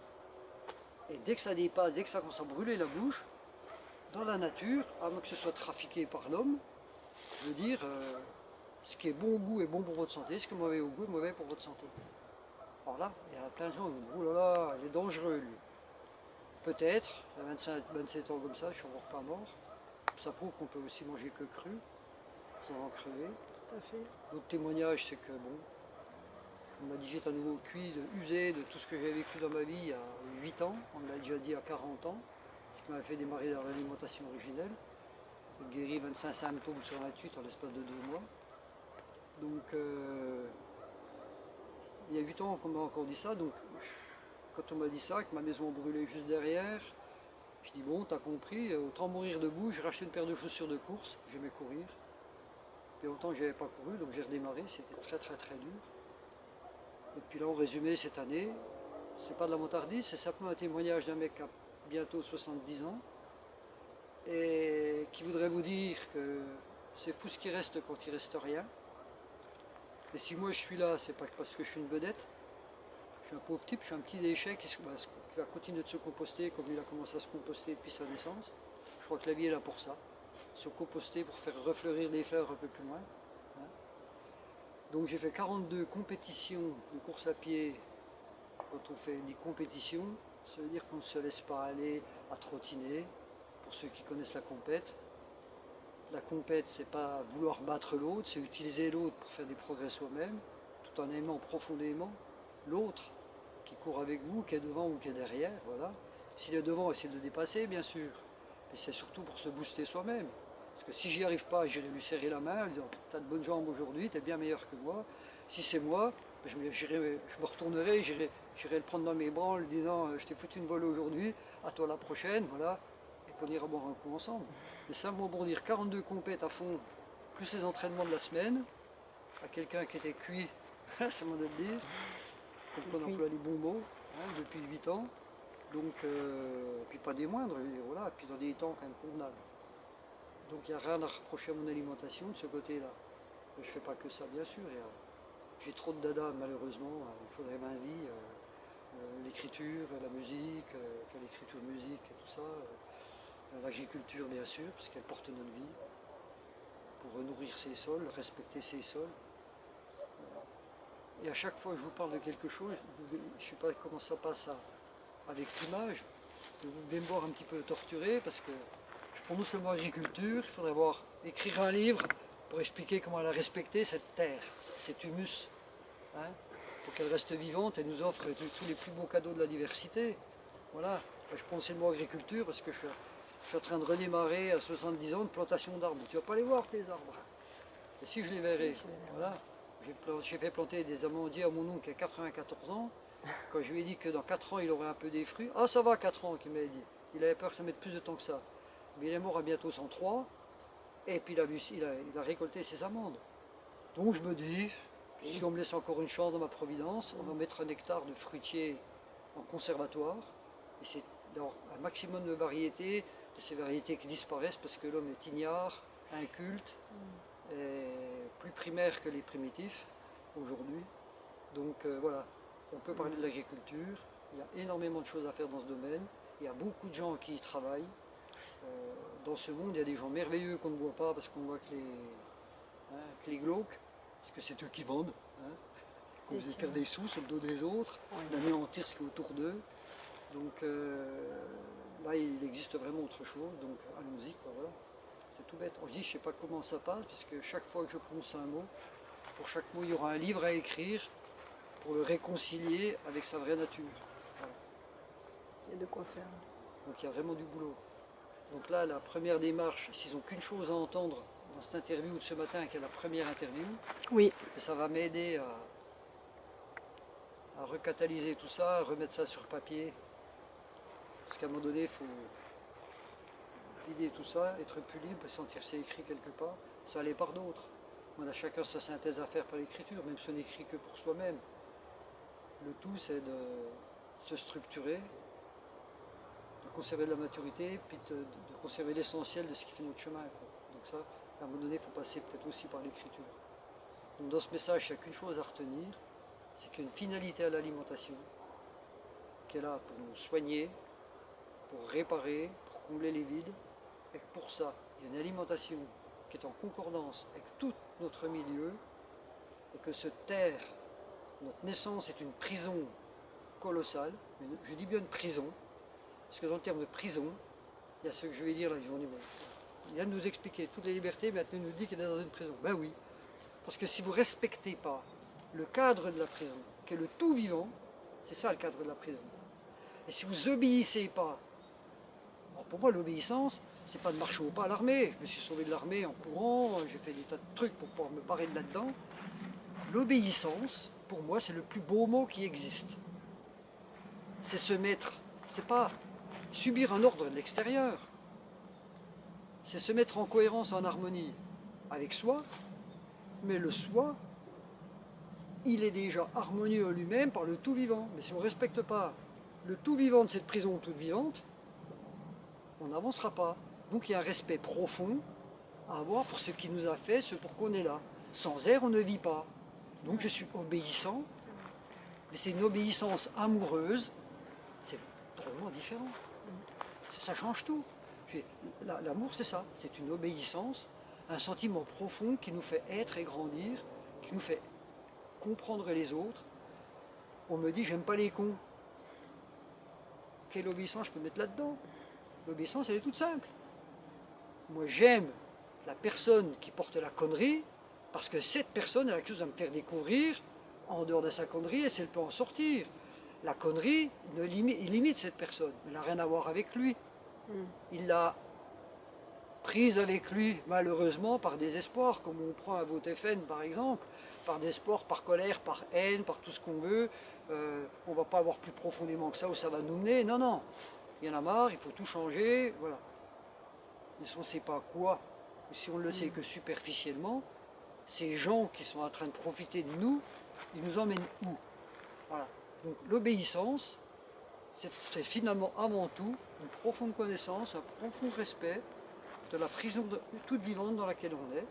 Et dès que ça dépasse, dès que ça commence à brûler la bouche, dans la nature, à moins que ce soit trafiqué par l'homme, je veux dire, ce qui est bon au goût est bon pour votre santé, ce qui est mauvais au goût est mauvais pour votre santé. Alors là, il y a plein de gens qui disent, oh là là, il est dangereux lui. Peut-être, à 25, 27 ans comme ça, je suis encore pas mort. Ça prouve qu'on peut aussi manger que cru, sans en crever. Tout à fait. L'autre témoignage, c'est que bon, on m'a dit j'étais à nouveau cuit, usé de tout ce que j'ai vécu dans ma vie il y a 8 ans, on me l'a déjà dit à 40 ans, ce qui m'a fait démarrer dans l'alimentation originelle. J'ai guéri 25 symptômes sur 28 en l'espace de 2 mois. Donc il y a 8 ans qu'on m'a encore dit ça, donc quand on m'a dit ça, que ma maison brûlait juste derrière, je dis bon, t'as compris, autant mourir debout, j'ai racheté une paire de chaussures de course, j'aimais courir. Puis longtemps que j'avais pas couru, donc j'ai redémarré, c'était très très très dur. Et puis là, en résumé, cette année, c'est pas de la motardise, c'est simplement un témoignage d'un mec qui a bientôt 70 ans et qui voudrait vous dire que c'est fou ce qui reste quand il reste rien. Et si moi je suis là, c'est pas parce que je suis une vedette. Je suis un pauvre type, je suis un petit déchet qui va continuer de se composter comme il a commencé à se composter depuis sa naissance. Je crois que la vie est là pour ça, se composter pour faire refleurir les fleurs un peu plus loin. Donc j'ai fait 42 compétitions de course à pied. Quand on fait des compétitions, ça veut dire qu'on ne se laisse pas aller à trottiner, pour ceux qui connaissent la compète. La compète, c'est pas vouloir battre l'autre, c'est utiliser l'autre pour faire des progrès soi-même, tout en aimant profondément l'autre qui court avec vous, qui est devant ou qui est derrière, voilà. S'il est devant, essayez de le dépasser, bien sûr. Mais c'est surtout pour se booster soi-même. Parce que si j'y arrive pas, j'irai lui serrer la main en lui disant t'as de bonnes jambes aujourd'hui, t'es bien meilleur que moi. Si c'est moi, je me retournerai, j'irai le prendre dans mes bras en lui disant je t'ai foutu une volée aujourd'hui, à toi la prochaine, voilà. Et qu'on ira boire un coup ensemble. Mais simplement pour dire 42 compètes à fond, plus les entraînements de la semaine, à quelqu'un qui était cuit, ça m'en a dire, comme on emploie les bons mots, hein, depuis 8 ans. Donc, puis pas des moindres, voilà, puis dans des temps quand même convenables. Donc il n'y a rien à reprocher à mon alimentation de ce côté-là. Je ne fais pas que ça, bien sûr. J'ai trop de dada, malheureusement. Il faudrait ma vie. L'écriture, la musique, enfin, l'écriture, musique et tout ça. L'agriculture, bien sûr, puisqu'elle porte notre vie. Pour nourrir ses sols, respecter ses sols. Et à chaque fois que je vous parle de quelque chose, je ne sais pas comment ça passe avec l'image. Vous devez me voir un petit peu torturé parce que je prononce le mot agriculture. Il faudrait écrire un livre pour expliquer comment elle a respecté cette terre, cet humus, hein, pour qu'elle reste vivante et nous offre tous les plus beaux cadeaux de la diversité. Voilà. Je prononce le mot agriculture parce que je suis en train de redémarrer à 70 ans de plantation d'arbres. Tu ne vas pas les voir tes arbres. Et si je les verrais, voilà. J'ai fait planter des amandiers à mon oncle qui a 94 ans. Quand je lui ai dit que dans 4 ans il aurait un peu des fruits, ah ça va 4 ans qu'il m'avait dit. Il avait peur que ça mette plus de temps que ça. Mais il est mort à bientôt 103. Et puis il a récolté ses amandes. Donc je me dis, si on me laisse encore une chance dans ma providence, on va mettre un hectare de fruitiers en conservatoire. Et c'est un maximum de variétés, de ces variétés qui disparaissent parce que l'homme est ignare, inculte, et plus primaire que les primitifs aujourd'hui. Donc voilà, on peut parler de l'agriculture, il y a énormément de choses à faire dans ce domaine, il y a beaucoup de gens qui y travaillent. Dans ce monde, il y a des gens merveilleux qu'on ne voit pas parce qu'on voit que les glauques, parce que c'est eux qui vendent, hein, qu'on faisait faire des sous sur le dos des autres, d'anéantir ce qui est autour d'eux. Donc là, il existe vraiment autre chose, donc allons-y, voilà. C'est tout bête. Je dis, je ne sais pas comment ça passe, puisque chaque fois que je prononce un mot, pour chaque mot, il y aura un livre à écrire pour le réconcilier avec sa vraie nature. Voilà. Il y a de quoi faire. Donc il y a vraiment du boulot. Donc là, la première démarche, s'ils n'ont qu'une chose à entendre dans cette interview de ce matin, qui est la première interview, oui. et ça va m'aider à recatalyser tout ça, à remettre ça sur papier. Parce qu'à un moment donné, il faut vider tout ça, être plus libre, sentir c'est écrit quelque part, ça allait par d'autres. On a chacun sa synthèse à faire par l'écriture, même si on n'écrit que pour soi-même. Le tout, c'est de se structurer, de conserver de la maturité, puis de conserver l'essentiel de ce qui fait notre chemin, quoi. Donc ça, À un moment donné, il faut passer peut-être aussi par l'écriture. Donc dans ce message, il n'y a qu'une chose à retenir, c'est qu'il y a une finalité à l'alimentation, qui est là pour nous soigner, pour réparer, pour combler les vides, et que pour ça, il y a une alimentation qui est en concordance avec tout notre milieu, et que se taire, notre naissance est une prison colossale, je dis bien une prison, parce que dans le terme de prison, il y a ce que je vais dire là, il vient de nous expliquer toutes les libertés, maintenant il nous dit qu'il est dans une prison. Ben oui, parce que si vous ne respectez pas le cadre de la prison, qui est le tout vivant, c'est ça le cadre de la prison. Et si vous n'obéissez pas, pour moi l'obéissance, c'est pas de marcher au pas à l'armée. Je me suis sauvé de l'armée en courant, j'ai fait des tas de trucs pour pouvoir me parer de là-dedans. L'obéissance, pour moi, c'est le plus beau mot qui existe. C'est se mettre, c'est pas subir un ordre de l'extérieur, c'est se mettre en cohérence, en harmonie avec soi, mais le soi, il est déjà harmonieux en lui-même par le tout vivant. Mais si on ne respecte pas le tout vivant de cette prison toute vivante, on n'avancera pas. Donc il y a un respect profond à avoir pour ce qui nous a fait, ce pour qu'on est là. Sans air, on ne vit pas. Donc je suis obéissant, mais c'est une obéissance amoureuse, c'est vraiment différent. Ça change tout. L'amour, c'est ça, c'est une obéissance, un sentiment profond qui nous fait être et grandir, qui nous fait comprendre les autres. On me dit, j'aime pas les cons. Quelle obéissance je peux mettre là-dedans? L'obéissance, elle est toute simple. Moi, j'aime la personne qui porte la connerie, parce que cette personne, elle a quelque chose à me faire découvrir en dehors de sa connerie, et si elle peut en sortir. La connerie, il limite cette personne. Elle n'a rien à voir avec lui. Il l'a prise avec lui, malheureusement, par désespoir, comme on prend un Vautefène, par exemple, par désespoir, par colère, par haine, par tout ce qu'on veut. On ne va pas voir plus profondément que ça où ça va nous mener. Non, non. Il y en a marre, il faut tout changer. Voilà. Mais si on ne sait pas quoi, ou si on ne le sait que superficiellement, ces gens qui sont en train de profiter de nous, ils nous emmènent où? Voilà. Donc l'obéissance, c'est finalement avant tout une profonde connaissance, un profond respect de la prison toute vivante dans laquelle on est,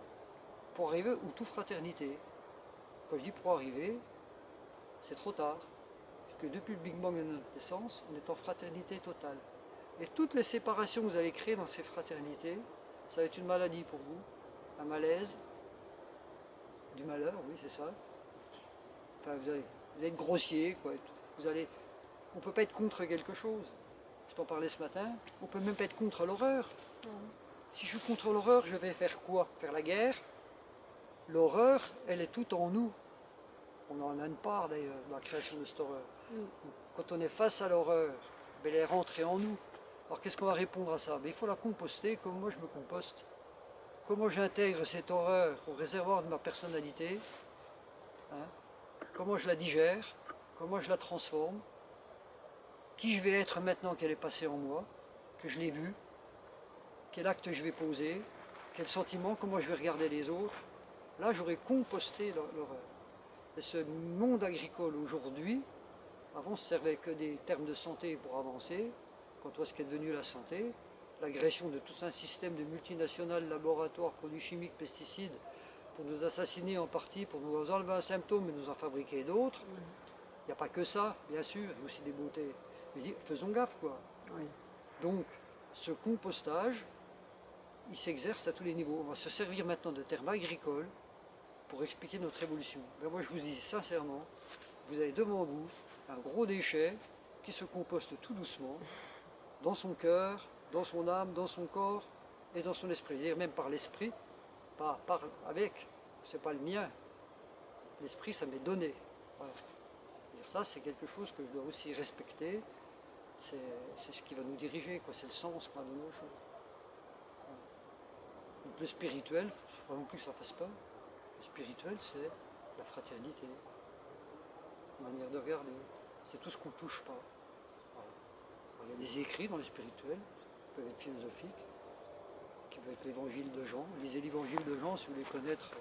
pour arriver où toute fraternité. Quand je dis pour arriver, c'est trop tard. Parce que depuis le Big Bang de notre naissance, on est en fraternité totale. Et toutes les séparations que vous allez créer dans ces fraternités, ça va être une maladie pour vous, un malaise, du malheur, oui c'est ça. Enfin, vous allez être grossier, quoi. On ne peut pas être contre quelque chose. Je t'en parlais ce matin, on ne peut même pas être contre l'horreur. Si je suis contre l'horreur, je vais faire quoi? Faire la guerre? L'horreur, elle est toute en nous. On en a une part d'ailleurs dans la création de cette horreur. Quand on est face à l'horreur, elle est rentrée en nous. Alors qu'est-ce qu'on va répondre à ça? Il faut la composter comme moi je me composte. Comment j'intègre cette horreur au réservoir de ma personnalité, hein? Comment je la digère, comment je la transforme, qui je vais être maintenant qu'elle est passée en moi, que je l'ai vue, quel acte je vais poser, quel sentiment, comment je vais regarder les autres. Là, j'aurais composté l'horreur. Et ce monde agricole aujourd'hui, avant, on se servait que des termes de santé pour avancer. Quand on voit ce qu'est devenu la santé, l'agression de tout un système de multinationales, laboratoires, produits chimiques, pesticides, pour nous assassiner en partie, pour nous enlever un symptôme et nous en fabriquer d'autres. Il n'y a pas que ça, bien sûr, il y a aussi des beautés. Mais faisons gaffe, quoi. Oui. Donc, ce compostage, il s'exerce à tous les niveaux. On va se servir maintenant de termes agricoles pour expliquer notre évolution. Ben moi, je vous dis sincèrement, vous avez devant vous un gros déchet qui se composte tout doucement, dans son cœur, dans son âme, dans son corps et dans son esprit. C'est-à-dire même par l'esprit, pas avec, c'est pas le mien. L'esprit, ça m'est donné. Voilà. Et ça, c'est quelque chose que je dois aussi respecter. C'est ce qui va nous diriger, c'est le sens qu'on va donner aux choses. Voilà. Donc le spirituel, il ne faut pas non plus que ça fasse peur. Le spirituel, c'est la fraternité, la manière de regarder. C'est tout ce qu'on ne touche pas. Voilà. Alors, il y a des écrits dans le spirituel, qui peuvent être philosophiques, qui peuvent être l'évangile de Jean. Lisez l'évangile de Jean si vous voulez connaître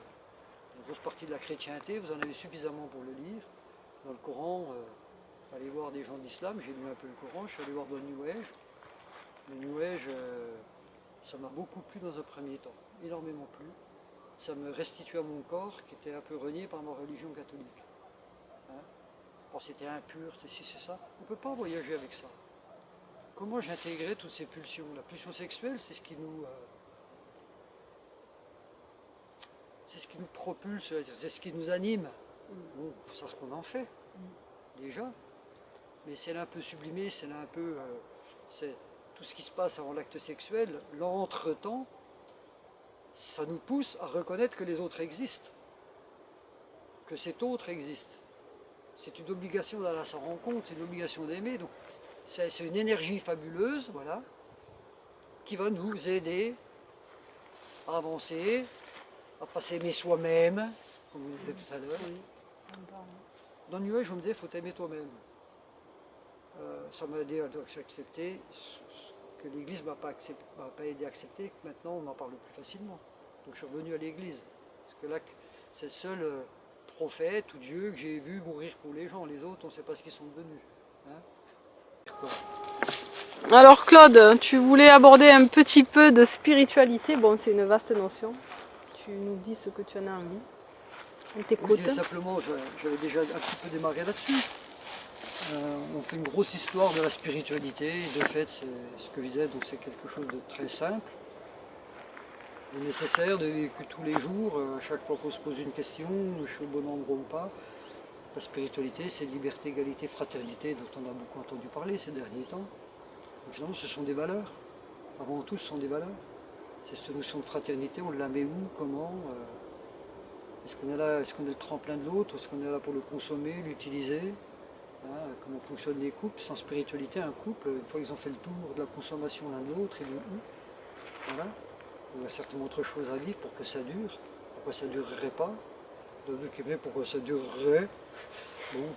une grosse partie de la chrétienté, vous en avez suffisamment pour le lire. Dans le Coran, allez voir des gens de l'islam, j'ai lu un peu le Coran, je suis allé voir dans le New Age. Le New Age, ça m'a beaucoup plu dans un premier temps. énormément plu. Ça me restitue à mon corps qui était un peu renié par ma religion catholique. Hein? Bon, c'était impur, si c'est ça. On ne peut pas voyager avec ça. Comment j'intégrais toutes ces pulsions? La pulsion sexuelle, c'est ce qui nous... c'est ce qui nous propulse, c'est ce qui nous anime. Bon, il faut savoir ce qu'on en fait, déjà. Mais c'est là un peu sublimé, c'est là un peu... c'est tout ce qui se passe avant l'acte sexuel, l'entretemps, ça nous pousse à reconnaître que les autres existent. Que cet autre existe. C'est une obligation d'aller à sa rencontre, c'est une obligation d'aimer. Donc c'est une énergie fabuleuse, voilà, qui va nous aider à avancer, à pas s'aimer soi-même, comme vous disiez tout à l'heure. Dans le New Age, on me disait, il faut t'aimer toi-même. Ça m'a aidé à accepter que l'Église ne m'a pas aidé à accepter, que maintenant on m'en parle plus facilement. Donc je suis revenu à l'Église. Parce que là, c'est le seul prophète ou Dieu que j'ai vu mourir pour les gens. Les autres, on ne sait pas ce qu'ils sont devenus. Hein? Alors Claude, tu voulais aborder un petit peu de spiritualité. Bon, c'est une vaste notion. Tu nous dis ce que tu en as envie. On t'écoute. Oui, simplement, j'avais déjà un petit peu démarré là-dessus. On fait une grosse histoire de la spiritualité. De fait, c'est ce que je disais, donc c'est quelque chose de très simple, de nécessaire, de vécu tous les jours. À chaque fois qu'on se pose une question, je suis au bon endroit ou pas. La spiritualité, c'est liberté, égalité, fraternité, dont on a beaucoup entendu parler ces derniers temps. Mais finalement, ce sont des valeurs. Avant tout, ce sont des valeurs. C'est cette notion de fraternité, on la met où, comment est-ce qu'on est là, est-ce qu'on est le tremplin de l'autre, est-ce qu'on est là pour le consommer, l'utiliser? Comment fonctionnent les couples? Sans spiritualité, un couple, une fois qu'ils ont fait le tour de la consommation l'un de l'autre, ils vont où? Voilà. Il y a certainement autre chose à vivre pour que ça dure. Pourquoi ça ne durerait pas? Pourquoi ça durerait? Bon.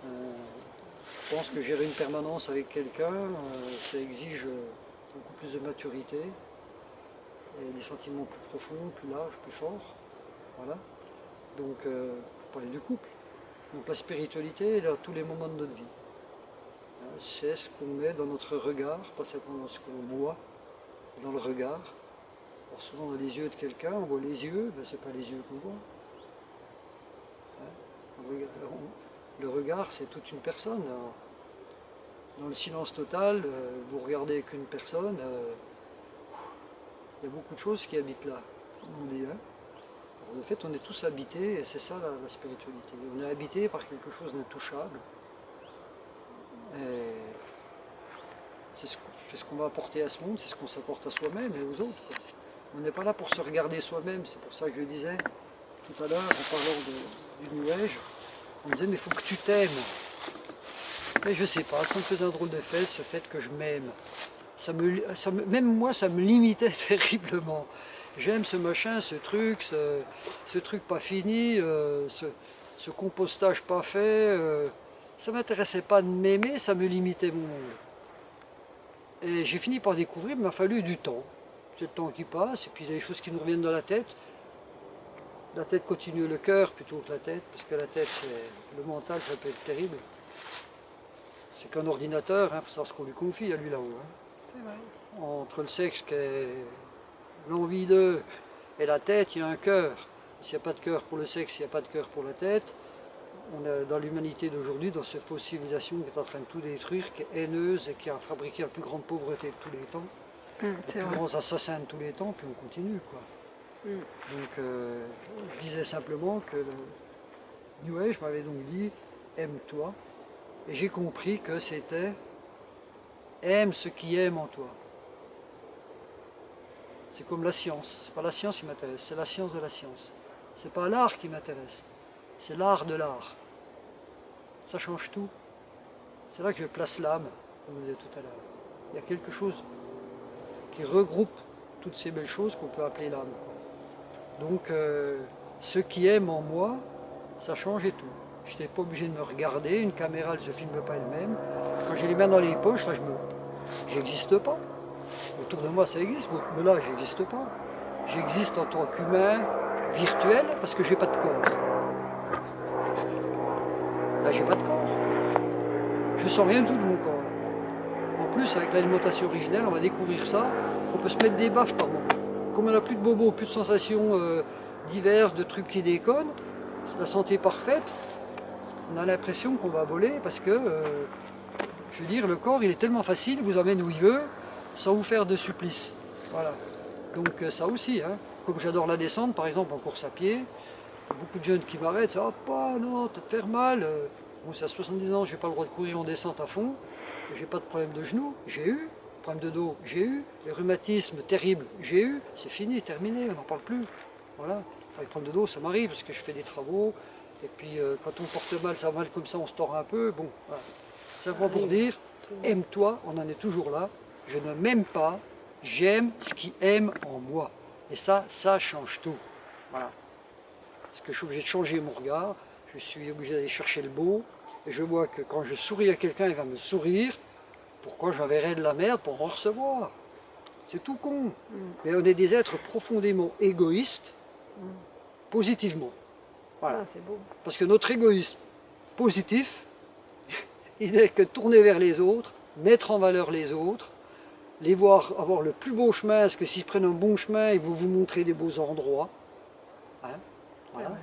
Je pense que gérer une permanence avec quelqu'un, ça exige beaucoup plus de maturité, et des sentiments plus profonds, plus larges, plus forts. Voilà. Donc, pour parler du couple. Donc la spiritualité, elle est à tous les moments de notre vie. C'est ce qu'on met dans notre regard, pas simplement dans ce qu'on voit, dans le regard. Alors souvent dans les yeux de quelqu'un, on voit les yeux, mais ce n'est pas les yeux qu'on voit. Le regard, c'est toute une personne. Alors, dans le silence total, vous regardez avec une personne, il y a beaucoup de choses qui habitent là. On dit, en fait, on est tous habités, et c'est ça la spiritualité. On est habité par quelque chose d'intouchable. C'est ce qu'on va apporter à ce monde, c'est ce qu'on s'apporte à soi-même et aux autres. On n'est pas là pour se regarder soi-même, c'est pour ça que je disais tout à l'heure, en parlant du New Age, on me disait, mais il faut que tu t'aimes. Mais je sais pas, ça me faisait un drôle d'effet, ce fait que je m'aime. Même moi, ça me limitait terriblement. J'aime ce machin, ce truc pas fini, ce compostage pas fait. Ça ne m'intéressait pas de m'aimer, ça me limitait mon monde. Et j'ai fini par découvrir, il m'a fallu du temps. C'est le temps qui passe, et puis il y a des choses qui nous reviennent dans la tête. La tête continue le cœur plutôt que la tête, parce que la tête, le mental, ça peut être terrible. C'est qu'un ordinateur, il faut savoir ce qu'on lui confie à lui là-haut. Entre le sexe qui est l'envie d'eux et la tête, il y a un cœur. S'il n'y a pas de cœur pour le sexe, il n'y a pas de cœur pour la tête. On est dans l'humanité d'aujourd'hui, dans cette fausse civilisation qui est en train de tout détruire, qui est haineuse et qui a fabriqué la plus grande pauvreté de tous les temps, les plus grands assassins de tous les temps, puis on continue, quoi. Donc je disais simplement que le New Age m'avait donc dit aime-toi, et j'ai compris que c'était aime ce qui aime en toi. C'est comme la science, c'est pas la science qui m'intéresse, c'est la science de la science. C'est pas l'art qui m'intéresse, c'est l'art de l'art. Ça change tout. C'est là que je place l'âme, comme je disais tout à l'heure. Il y a quelque chose qui regroupe toutes ces belles choses qu'on peut appeler l'âme. Donc, ce qui aime en moi, ça changeait tout. Je n'étais pas obligé de me regarder, une caméra elle ne se filme pas elle-même. Quand j'ai les mains dans les poches, là j'existe pas. Autour de moi ça existe, mais là j'existe pas. J'existe en tant qu'humain virtuel parce que j'ai pas de corps. Là j'ai pas de corps. Je sens rien du tout de mon corps. En plus avec l'alimentation originelle, on va découvrir ça, on peut se mettre des baffes par moment. comme on n'a plus de bobos, plus de sensations diverses, de trucs qui déconnent, la santé est parfaite, on a l'impression qu'on va voler parce que, je veux dire, le corps il est tellement facile, il vous emmène où il veut, sans vous faire de supplice. Voilà. Donc ça aussi, hein. Comme j'adore la descente, par exemple en course à pied, beaucoup de jeunes qui m'arrêtent, ah pas, non, tu vas te faire mal. Bon, c'est à 70 ans, j'ai pas le droit de courir en descente à fond, j'ai pas de problème de genoux, j'ai eu, problème de dos, j'ai eu, les rhumatismes terribles, j'ai eu, c'est fini, terminé, on n'en parle plus. Voilà, enfin, les problèmes de dos, ça m'arrive parce que je fais des travaux, et puis quand on porte mal, ça va mal comme ça, on se tord un peu, bon, voilà. Simplement pour dire, aime-toi, on en est toujours là, je ne m'aime pas, j'aime ce qui aime en moi. Et ça change tout. Voilà. Parce que je suis obligé de changer mon regard, je suis obligé d'aller chercher le beau, et je vois que quand je souris à quelqu'un, il va me sourire, pourquoi j'enverrais de la merde pour en recevoir? C'est tout con. Mais on est des êtres profondément égoïstes, positivement. Voilà. c'est beau. Parce que notre égoïsme positif, il n'est que tourner vers les autres, mettre en valeur les autres, les voir avoir le plus beau chemin, parce que s'ils prennent un bon chemin, ils vont vous montrer des beaux endroits. Hein, voilà. Bon,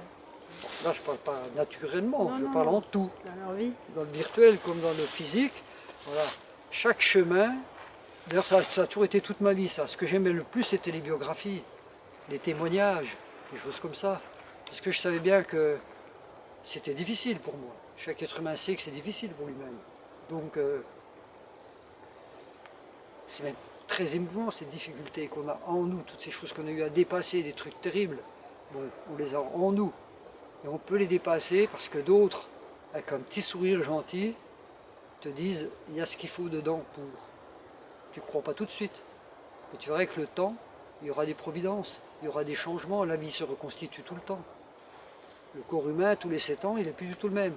là, je ne parle pas naturellement, je parle en tout. Dans leur vie. Dans le virtuel comme dans le physique. Voilà. Chaque chemin, d'ailleurs ça a toujours été toute ma vie ça. Ce que j'aimais le plus, c'était les biographies, les témoignages, des choses comme ça. Parce que je savais bien que c'était difficile pour moi. Chaque être humain sait que c'est difficile pour lui-même. Donc, c'est même très émouvant ces difficultés qu'on a en nous, toutes ces choses qu'on a eu à dépasser, des trucs terribles. Bon, on les a en nous. Et on peut les dépasser parce que d'autres, avec un petit sourire gentil, te disent il y a ce qu'il faut dedans pour. Tu ne crois pas tout de suite. Mais tu verras que le temps, il y aura des providences, il y aura des changements, la vie se reconstitue tout le temps. Le corps humain, tous les 7 ans, il n'est plus du tout le même.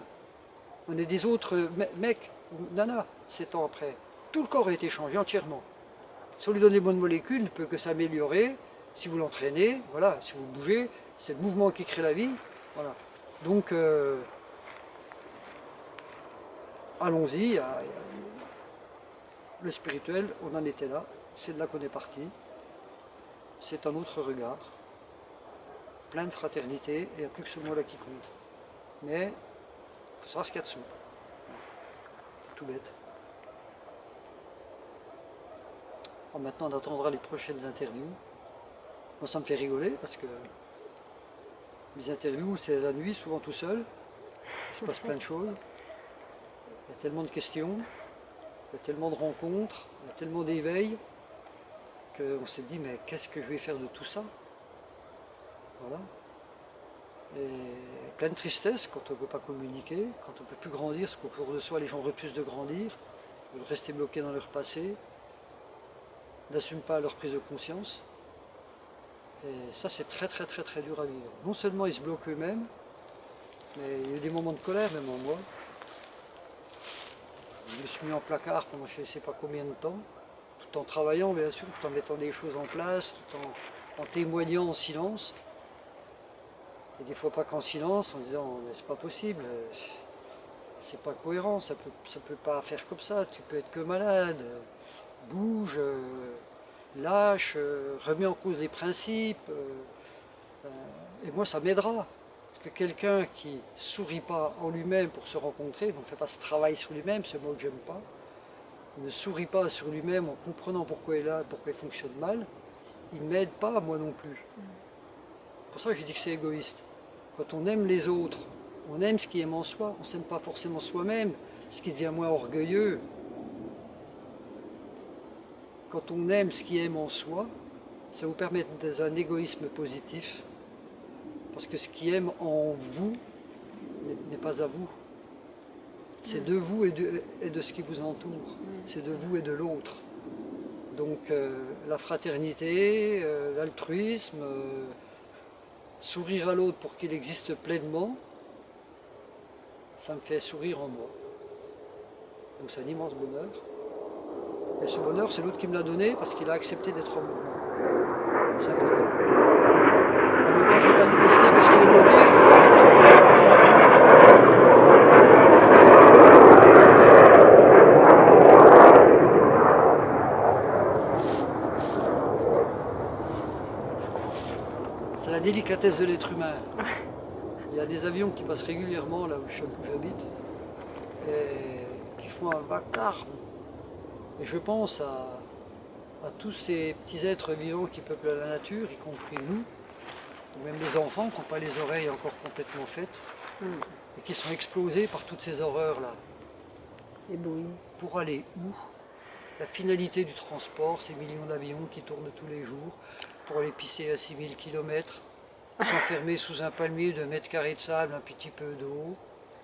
On est des autres mecs ou nanas 7 ans après. Tout le corps a été changé entièrement. Si on lui donne les bonnes molécules, il ne peut que s'améliorer. Si vous l'entraînez, voilà, si vous bougez, c'est le mouvement qui crée la vie. Voilà. Donc, allons-y. Le spirituel, on en était là. C'est de là qu'on est parti. C'est un autre regard. Plein de fraternité, et il n'y a plus que ce mot-là qui compte. Mais il faut savoir ce qu'il y a dessous. C'est tout bête. Alors maintenant, on attendra les prochaines interviews. Moi, ça me fait rigoler parce que les interviews, c'est la nuit, souvent tout seul. Il se passe plein de choses. Il y a tellement de questions, il y a tellement de rencontres, il y a tellement d'éveils qu'on s'est dit, mais qu'est-ce que je vais faire de tout ça? Voilà. Et plein de tristesse quand on ne peut pas communiquer, quand on ne peut plus grandir, parce qu'autour de soi, les gens refusent de grandir, veulent rester bloqués dans leur passé, n'assument pas leur prise de conscience. Et ça, c'est très très très très dur à vivre. Non seulement ils se bloquent eux-mêmes, mais il y a eu des moments de colère même en moi. Je me suis mis en placard pendant je ne sais pas combien de temps, tout en travaillant bien sûr, tout en mettant des choses en place, tout en témoignant en silence. Et des fois pas qu'en silence, en disant mais c'est pas possible, c'est pas cohérent, ça peut pas faire comme ça, tu peux être que malade, bouge, lâche, remets en cause les principes, et moi ça m'aidera. Parce que quelqu'un qui sourit pas en lui-même pour se rencontrer, on ne fait pas ce travail sur lui-même, ce mot que j'aime pas, il ne sourit pas sur lui-même en comprenant pourquoi il est là, pourquoi il fonctionne mal, il ne m'aide pas moi non plus. C'est pour ça que je dis que c'est égoïste. Quand on aime les autres, on aime ce qui aime en soi, on ne s'aime pas forcément soi-même, ce qui devient moins orgueilleux. Quand on aime ce qui aime en soi, ça vous permet d'être un égoïsme positif, parce que ce qui aime en vous n'est pas à vous. C'est de vous et de ce qui vous entoure, c'est de vous et de l'autre. Donc la fraternité, l'altruisme, sourire à l'autre pour qu'il existe pleinement, ça me fait sourire en moi. Donc c'est un immense bonheur. Et ce bonheur, c'est l'autre qui me l'a donné parce qu'il a accepté d'être en mouvement. Simplement. En même temps, je ne vais pas le détester parce qu'il est bloqué. tristesse de l'être humain. Il y a des avions qui passent régulièrement là où j'habite et qui font un vacarme. Et je pense à tous ces petits êtres vivants qui peuplent la nature, y compris nous, ou même les enfants qui n'ont pas les oreilles encore complètement faites, et qui sont explosés par toutes ces horreurs-là. Éblouis. Pour aller où? La finalité du transport, ces millions d'avions qui tournent tous les jours, pour aller pisser à 6000 km, s'enfermer sous un palmier de mètres carrés de sable, un petit peu d'eau.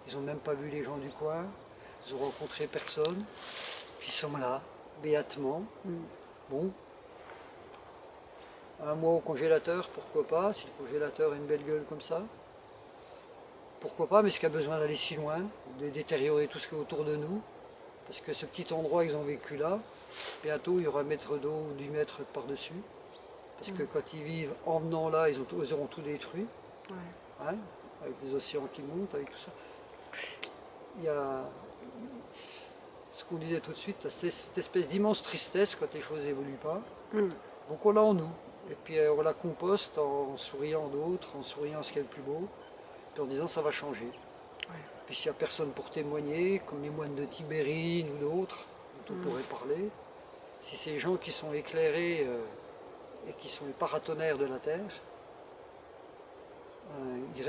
Ils n'ont même pas vu les gens du coin, ils n'ont rencontré personne, puis ils sont là, béatement. Bon, un mois au congélateur, pourquoi pas, si le congélateur a une belle gueule comme ça. Pourquoi pas, mais est-ce qu'il y a besoin d'aller si loin, de détériorer tout ce qui est autour de nous? Parce que ce petit endroit qu'ils ont vécu là, bientôt il y aura un mètre d'eau ou 10 mètres par-dessus. Parce que quand ils vivent en venant là, ils auront tout détruit. Ouais. Hein, avec les océans qui montent, avec tout ça. Il y a ce qu'on disait tout de suite, cette espèce d'immense tristesse quand les choses n'évoluent pas. Donc on l'a en nous. Et puis on la composte en souriant d'autres, en souriant à ce qui est le plus beau, puis en disant ça va changer. Ouais. Puis s'il n'y a personne pour témoigner, comme les moines de Tibérine ou d'autres, dont on pourrait parler, si ces gens qui sont éclairés et qui sont les paratonnerres de la Terre, il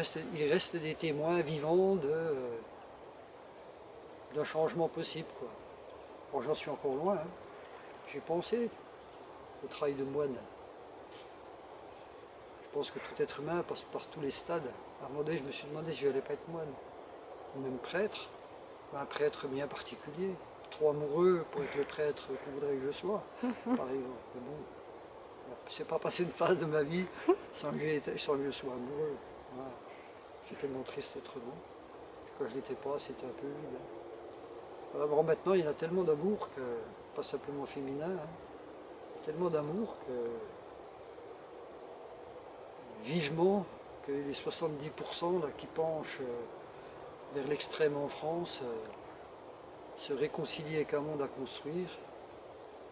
reste des témoins vivants d'un changement possible, quoi. Bon, j'en suis encore loin, hein. J'ai pensé au travail de moine. Je pense que tout être humain passe par tous les stades. À un moment donné, je me suis demandé si je n'allais pas être moine, ou même prêtre, ou un prêtre bien particulier, trop amoureux pour être le prêtre qu'on voudrait que je sois, par exemple. Mais bon, c'est pas passé une phase de ma vie sans que je sois amoureux. Voilà. C'est tellement triste autrement. Quand je l'étais pas, c'était un peu vide. Voilà, bon, maintenant, il y en a tellement d'amour que, pas simplement féminin, hein, tellement d'amour que vivement que les 70% là, qui penchent vers l'extrême en France se réconcilient avec un monde à construire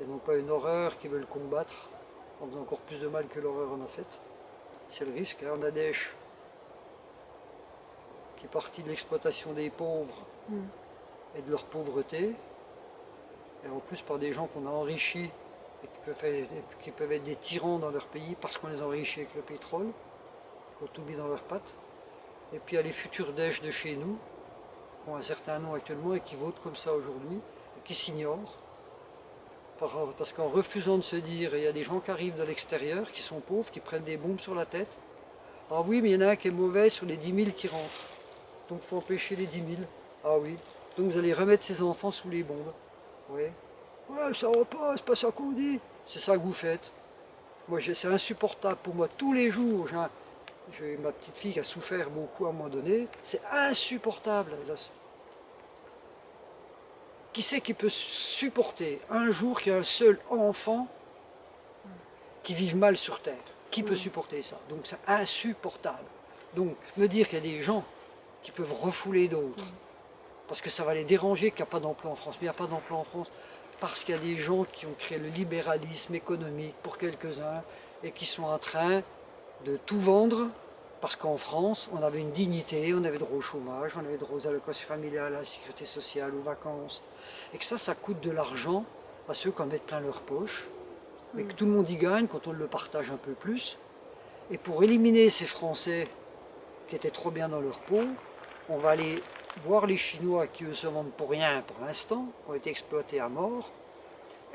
et non pas une horreur qu'ils veulent combattre en faisant encore plus de mal que l'horreur en a fait. C'est le risque. Hein. En Ardèche, qui est parti de l'exploitation des pauvres et de leur pauvreté, et en plus par des gens qu'on a enrichis et qui peuvent être des tyrans dans leur pays parce qu'on les a enrichis avec le pétrole, qu'on a tout mis dans leurs pattes. Et puis il y a les futurs Daesh de chez nous, qui ont un certain nom actuellement et qui votent comme ça aujourd'hui, et qui s'ignorent. Parce qu'en refusant de se dire, il y a des gens qui arrivent de l'extérieur, qui sont pauvres, qui prennent des bombes sur la tête. Ah oui, mais il y en a un qui est mauvais sur les 10 000 qui rentrent. Donc il faut empêcher les 10 000. Ah oui. Donc vous allez remettre ces enfants sous les bombes. Oui. Ouais, ça va pas, c'est pas ça qu'on dit. C'est ça que vous faites. Moi, c'est insupportable pour moi. Tous les jours, j'ai ma petite fille qui a souffert beaucoup à un moment donné. C'est insupportable. Qui c'est qui peut supporter un jour qu'il y a un seul enfant qui vive mal sur Terre? Qui peut supporter ça? Donc c'est insupportable. Donc me dire qu'il y a des gens qui peuvent refouler d'autres, parce que ça va les déranger qu'il n'y a pas d'emploi en France. Mais il n'y a pas d'emploi en France parce qu'il y a des gens qui ont créé le libéralisme économique pour quelques-uns et qui sont en train de tout vendre, parce qu'en France, on avait une dignité, on avait droit au chômage, on avait droit aux allocations familiales, à la sécurité sociale, aux vacances, et que ça coûte de l'argent à ceux qui en mettent plein leur poche, mais que tout le monde y gagne quand on le partage un peu plus. Et pour éliminer ces Français qui étaient trop bien dans leur peau, on va aller voir les Chinois qui eux se vendent pour rien pour l'instant, qui ont été exploités à mort,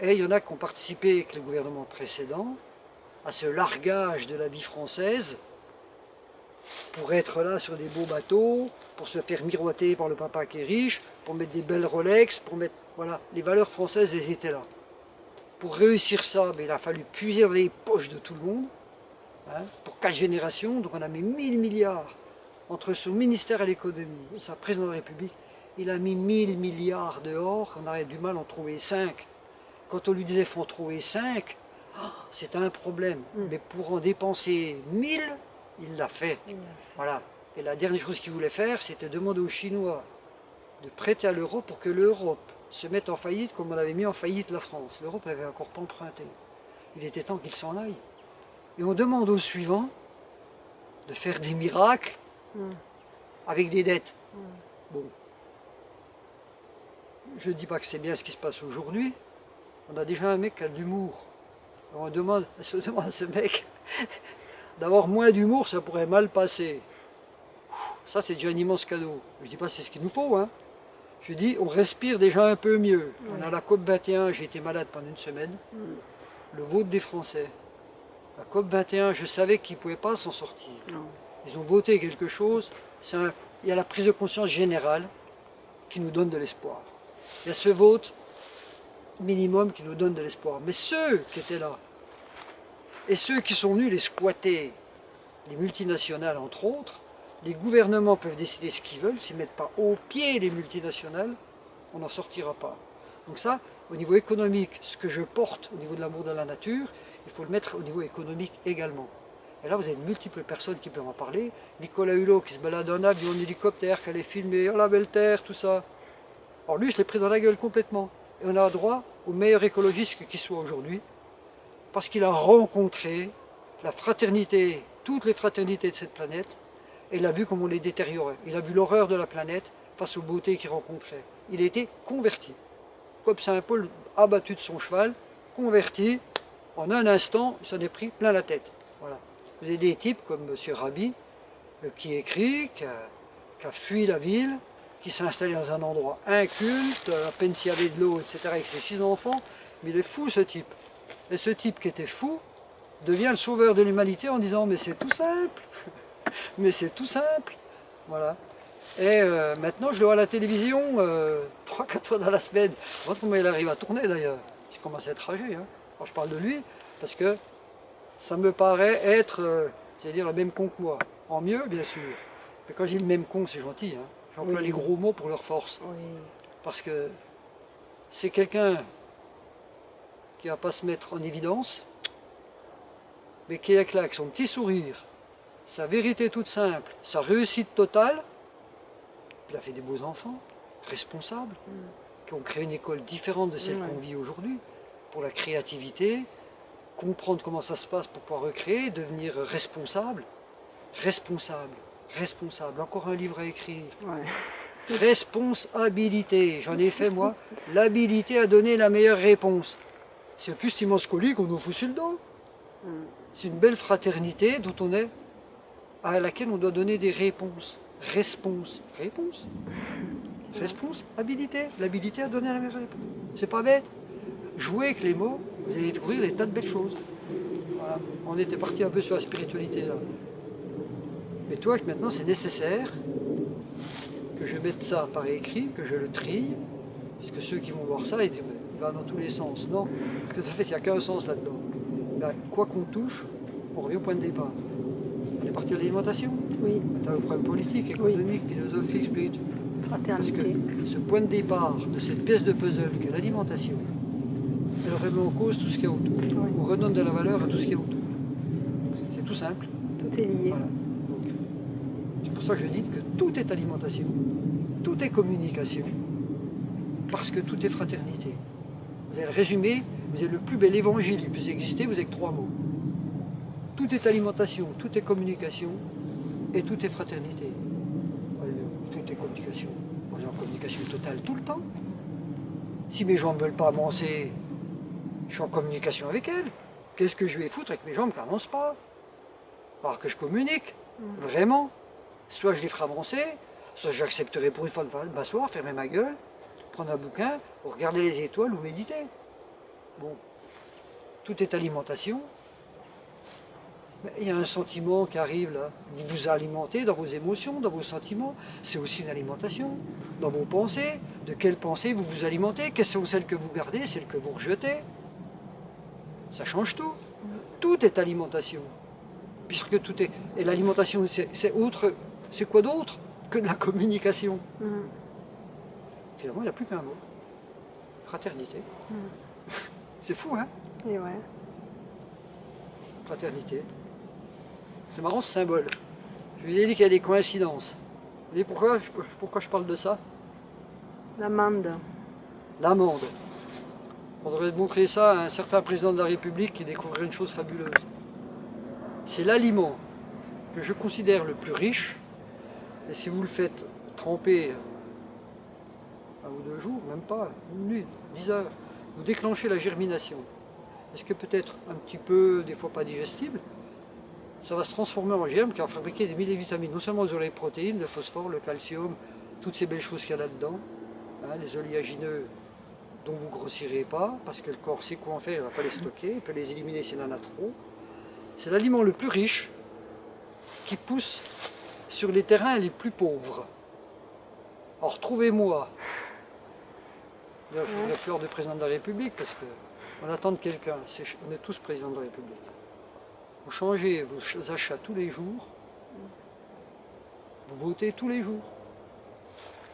et il y en a qui ont participé avec le gouvernement précédent à ce largage de la vie française pour être là sur des beaux bateaux, pour se faire miroiter par le papa qui est riche, pour mettre des belles Rolex, pour mettre... Voilà, les valeurs françaises, elles étaient là. Pour réussir ça, il a fallu puiser dans les poches de tout le monde, hein, pour 4 générations, donc on a mis 1000 milliards entre son ministère à l'économie et sa présidence de la République. Il a mis 1000 milliards dehors, on aurait du mal à en trouver 5. Quand on lui disait qu'il faut en trouver 5, c'est un problème. Mais pour en dépenser 1000, il l'a fait. Voilà. Et la dernière chose qu'il voulait faire, c'était demander aux Chinois de prêter à l'Europe pour que l'Europe se mette en faillite comme on avait mis en faillite la France. L'Europe n'avait encore pas emprunté. Il était temps qu'il s'en aille. Et on demande aux suivants de faire des miracles avec des dettes. Bon. Je ne dis pas que c'est bien ce qui se passe aujourd'hui. On a déjà un mec qui a de l'humour. On se demande à ce mec d'avoir moins d'humour, ça pourrait mal passer. Ça, c'est déjà un immense cadeau. Je ne dis pas c'est ce qu'il nous faut. Hein. Je dis on respire déjà un peu mieux. On a la COP 21, j'ai été malade pendant une semaine. Le vote des Français. La COP 21, je savais qu'ils ne pouvaient pas s'en sortir. Non. Ils ont voté quelque chose. Il y a la prise de conscience générale qui nous donne de l'espoir. Il y a ce vote minimum qui nous donne de l'espoir. Mais ceux qui étaient là, et ceux qui sont venus les squatter, les multinationales entre autres, les gouvernements peuvent décider ce qu'ils veulent, s'ils ne mettent pas au pied les multinationales, on n'en sortira pas. Donc ça, au niveau économique, ce que je porte au niveau de l'amour de la nature, il faut le mettre au niveau économique également. Et là, vous avez de multiples personnes qui peuvent en parler. Nicolas Hulot qui se balade en avion, en hélicoptère, qui allait filmer, oh la belle terre, tout ça. Alors lui, je l'ai pris dans la gueule complètement. Et on a droit au meilleur écologiste qui soit aujourd'hui, parce qu'il a rencontré la fraternité, toutes les fraternités de cette planète, et il a vu comment on les détériorait. Il a vu l'horreur de la planète face aux beautés qu'il rencontrait. Il a été converti. Comme Saint Paul abattu de son cheval, converti, en un instant, il s'en est pris plein la tête. Voilà. Vous avez des types comme M. Rabi, qui écrit, qui a fui la ville, qui s'est installé dans un endroit inculte, à peine s'il y avait de l'eau, etc., avec ses 6 enfants. Mais il est fou, ce type. Et ce type qui était fou devient le sauveur de l'humanité en disant « mais c'est tout simple, mais c'est tout simple ». Voilà. Et maintenant, je le vois à la télévision 3-4 fois dans la semaine. Je vois comment il arrive à tourner d'ailleurs. Il commence à être âgé. Hein. Alors, je parle de lui parce que ça me paraît être, j'allais dire, le même con que moi. En mieux, bien sûr. Mais quand je dis le même con, c'est gentil. Hein. J'emploie les gros mots pour leur force. Oui. Parce que c'est quelqu'un qui ne va pas se mettre en évidence, mais qui est là avec son petit sourire, sa vérité toute simple, sa réussite totale. Il a fait des beaux enfants, responsables, qui ont créé une école différente de celle qu'on vit aujourd'hui, pour la créativité, comprendre comment ça se passe pour pouvoir recréer, devenir responsable, responsable, responsable. Encore un livre à écrire. Ouais. Responsabilité, j'en ai fait moi, l'habilité à donner la meilleure réponse. C'est plus cet immense colis qu'on nous fout sur le dos. C'est une belle fraternité dont on est, à laquelle on doit donner des réponses. Réponse. Responsabilité. L'habilité à donner la meilleure réponse. C'est pas bête. Jouez avec les mots, vous allez découvrir des tas de belles choses. Voilà. On était parti un peu sur la spiritualité là. Mais toi, maintenant, c'est nécessaire que je mette ça par écrit, que je le trie, parce que ceux qui vont voir ça, ils disent, il va dans tous les sens. Non, parce que de fait, il n'y a qu'un sens là-dedans. Là, quoi qu'on touche, on revient au point de départ. On est parti à l'alimentation. Oui. On a le problème politique, économique, philosophique, spirituel. Parce que ce point de départ de cette pièce de puzzle qu'est l'alimentation, elle remet en cause tout ce qu'il y a autour. Oui. On redonne de la valeur à tout ce qu'il y a autour. C'est tout simple. Tout est lié. Voilà. C'est pour ça que je dis que tout est alimentation, tout est communication, parce que tout est fraternité. Vous avez le résumé, vous avez le plus bel évangile qui puisse exister, vous avez que 3 mots. Tout est alimentation, tout est communication, et tout est fraternité. Tout est communication. On est en communication totale tout le temps. Si mes jambes ne veulent pas avancer, je suis en communication avec elles. Qu'est-ce que je vais foutre avec mes jambes qui n'avancent pas? Alors que je communique, vraiment. Soit je les ferai avancer, soit j'accepterai pour une fois de m'asseoir, fermer ma gueule, prendre un bouquin, ou regarder les étoiles ou méditer. Bon, tout est alimentation. Mais il y a un sentiment qui arrive là. Vous vous alimentez dans vos émotions, dans vos sentiments. C'est aussi une alimentation. Dans vos pensées, de quelles pensées vous vous alimentez? Quelles sont celles que vous gardez, celles que vous rejetez? Ça change tout. Tout est alimentation. Puisque tout est... Et l'alimentation, c'est autre... C'est quoi d'autre que de la communication? Finalement, il n'y a plus qu'un mot. Fraternité. C'est fou, hein? Et ouais. Fraternité. C'est marrant ce symbole. Je vous ai dit qu'il y a des coïncidences. Vous voyez pourquoi je parle de ça? L'amande. L'amande. On devrait montrer ça à un certain président de la République qui découvrirait une chose fabuleuse. C'est l'aliment que je considère le plus riche, et si vous le faites tremper 1 ou 2 jours, même pas, 1 minute, 10 heures, vous déclenchez la germination. Est-ce que peut-être un petit peu, des fois pas digestible, ça va se transformer en germe qui va fabriquer des milliers de vitamines. Non seulement vous aurez les protéines, le phosphore, le calcium, toutes ces belles choses qu'il y a là-dedans, hein, les oléagineux dont vous ne grossirez pas, parce que le corps sait quoi en faire, il ne va pas les stocker, il peut les éliminer s'il en a trop. C'est l'aliment le plus riche qui pousse sur les terrains les plus pauvres. Alors trouvez-moi, je voudrais plus hors de président de la République, parce qu'on attend de quelqu'un, on est tous présidents de la République. Vous changez vos achats tous les jours, vous votez tous les jours.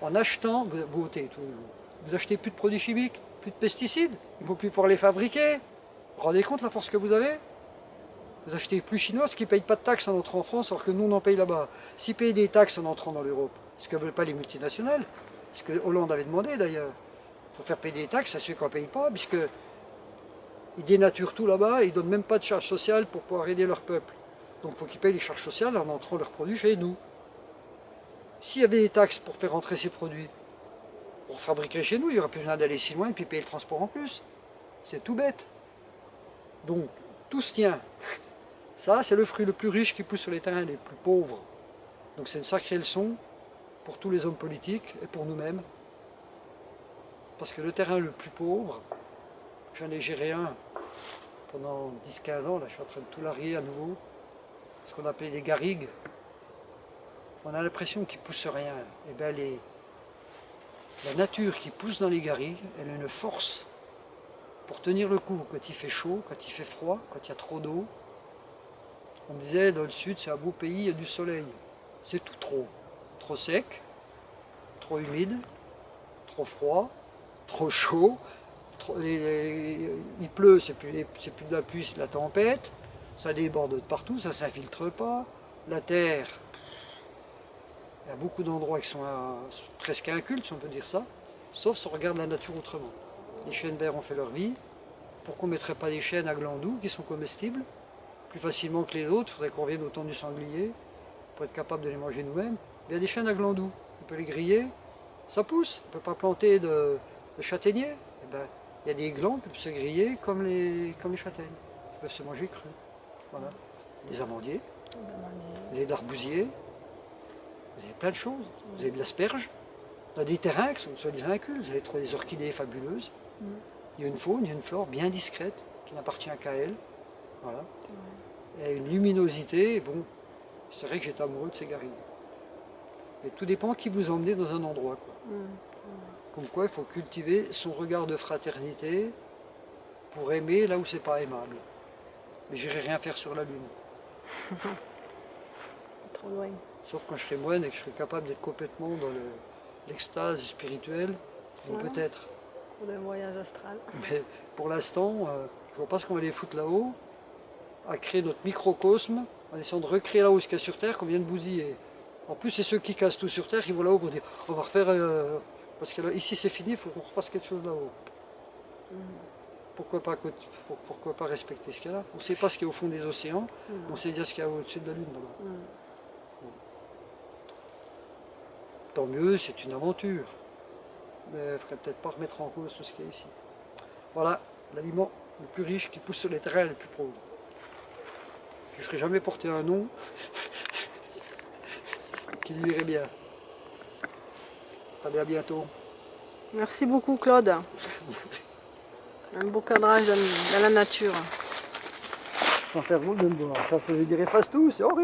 En achetant, vous votez tous les jours. Vous achetez plus de produits chimiques, plus de pesticides, il ne faut plus pouvoir les fabriquer. Vous vous rendez compte la force que vous avez? Vous achetez plus chinois, ce qui ne payent pas de taxes en entrant en France, alors que nous on en paye là-bas. S'ils payaient des taxes en entrant dans l'Europe, ce que ne veulent pas les multinationales, ce que Hollande avait demandé d'ailleurs, il faut faire payer des taxes à ceux qui n'en payent pas, puisque ils dénaturent tout là-bas, ils ne donnent même pas de charges sociales pour pouvoir aider leur peuple. Donc il faut qu'ils payent les charges sociales en entrant leurs produits chez nous. S'il y avait des taxes pour faire rentrer ces produits, on fabriquerait chez nous, il n'y aurait plus besoin d'aller si loin et puis payer le transport en plus. C'est tout bête. Donc tout se tient. Ça, c'est le fruit le plus riche qui pousse sur les terrains les plus pauvres. Donc c'est une sacrée leçon pour tous les hommes politiques et pour nous-mêmes. Parce que le terrain le plus pauvre, j'en ai géré un pendant 10-15 ans, là je suis en train de tout larguer à nouveau, ce qu'on appelait les garrigues. On a l'impression qu'ils ne poussent rien. Et bien la nature qui pousse dans les garrigues, elle a une force pour tenir le coup quand il fait chaud, quand il fait froid, quand il y a trop d'eau. On me disait dans le sud c'est un beau pays, il y a du soleil. C'est tout trop. Trop sec, trop humide, trop froid, trop chaud. Il pleut, c'est plus de la pluie, c'est de la tempête, ça déborde de partout, ça ne s'infiltre pas. La terre, il y a beaucoup d'endroits qui sont presque incultes, si on peut dire ça, sauf si on regarde la nature autrement. Les chênes verts ont fait leur vie, pourquoi on ne mettrait pas des chênes à glands doux qui sont comestibles, plus facilement que les autres, il faudrait qu'on revienne au temps du sanglier, pour être capable de les manger nous-mêmes. Il y a des chênes à glands doux, on peut les griller, ça pousse, on ne peut pas planter de châtaigniers. Eh ben, il y a des glands qui peuvent se griller comme les châtaignes, qui peuvent se manger crus. Voilà. Des amandiers, vous avez de l'arbousier, vous avez plein de choses. Vous avez de l'asperge, vous avez des terrains qui sont soi-disant incultes, vous allez trouver des orchidées fabuleuses. Il y a une faune, il y a une flore bien discrète qui n'appartient qu'à elle. Voilà. Il y a une luminosité, bon, c'est vrai que j'étais amoureux de ces garrigues. Mais tout dépend qui vous emmenez dans un endroit, quoi. Comme quoi il faut cultiver son regard de fraternité pour aimer là où c'est pas aimable. Mais j'irai rien faire sur la lune. Trop loin. Sauf quand je serai moine et que je serai capable d'être complètement dans l'extase spirituelle, bon, peut-être. Pour le voyage astral. Mais pour l'instant, je vois pas ce qu'on va aller foutre là-haut, à créer notre microcosme, en essayant de recréer là-haut ce qu'il y a sur Terre qu'on vient de bousiller. En plus, c'est ceux qui cassent tout sur Terre qui vont là-haut pour dire on va refaire. Parce que là, ici c'est fini, il faut qu'on refasse quelque chose là-haut. Pourquoi pas respecter ce qu'il y a là? On ne sait pas ce qu'il y a au fond des océans, on sait déjà ce qu'il y a au-dessus de la Lune. Tant mieux, c'est une aventure. Mais il ne faudrait peut-être pas remettre en cause tout ce qu'il y a ici. Voilà, l'aliment le plus riche qui pousse sur les terrains les plus pauvres. Je ne ferai jamais porter un nom qui lui irait bien. Allez, à bientôt. Merci beaucoup Claude. Un beau cadrage dans la nature. Sans faire vous de me voir, ça faisait dire efface tout, c'est horrible.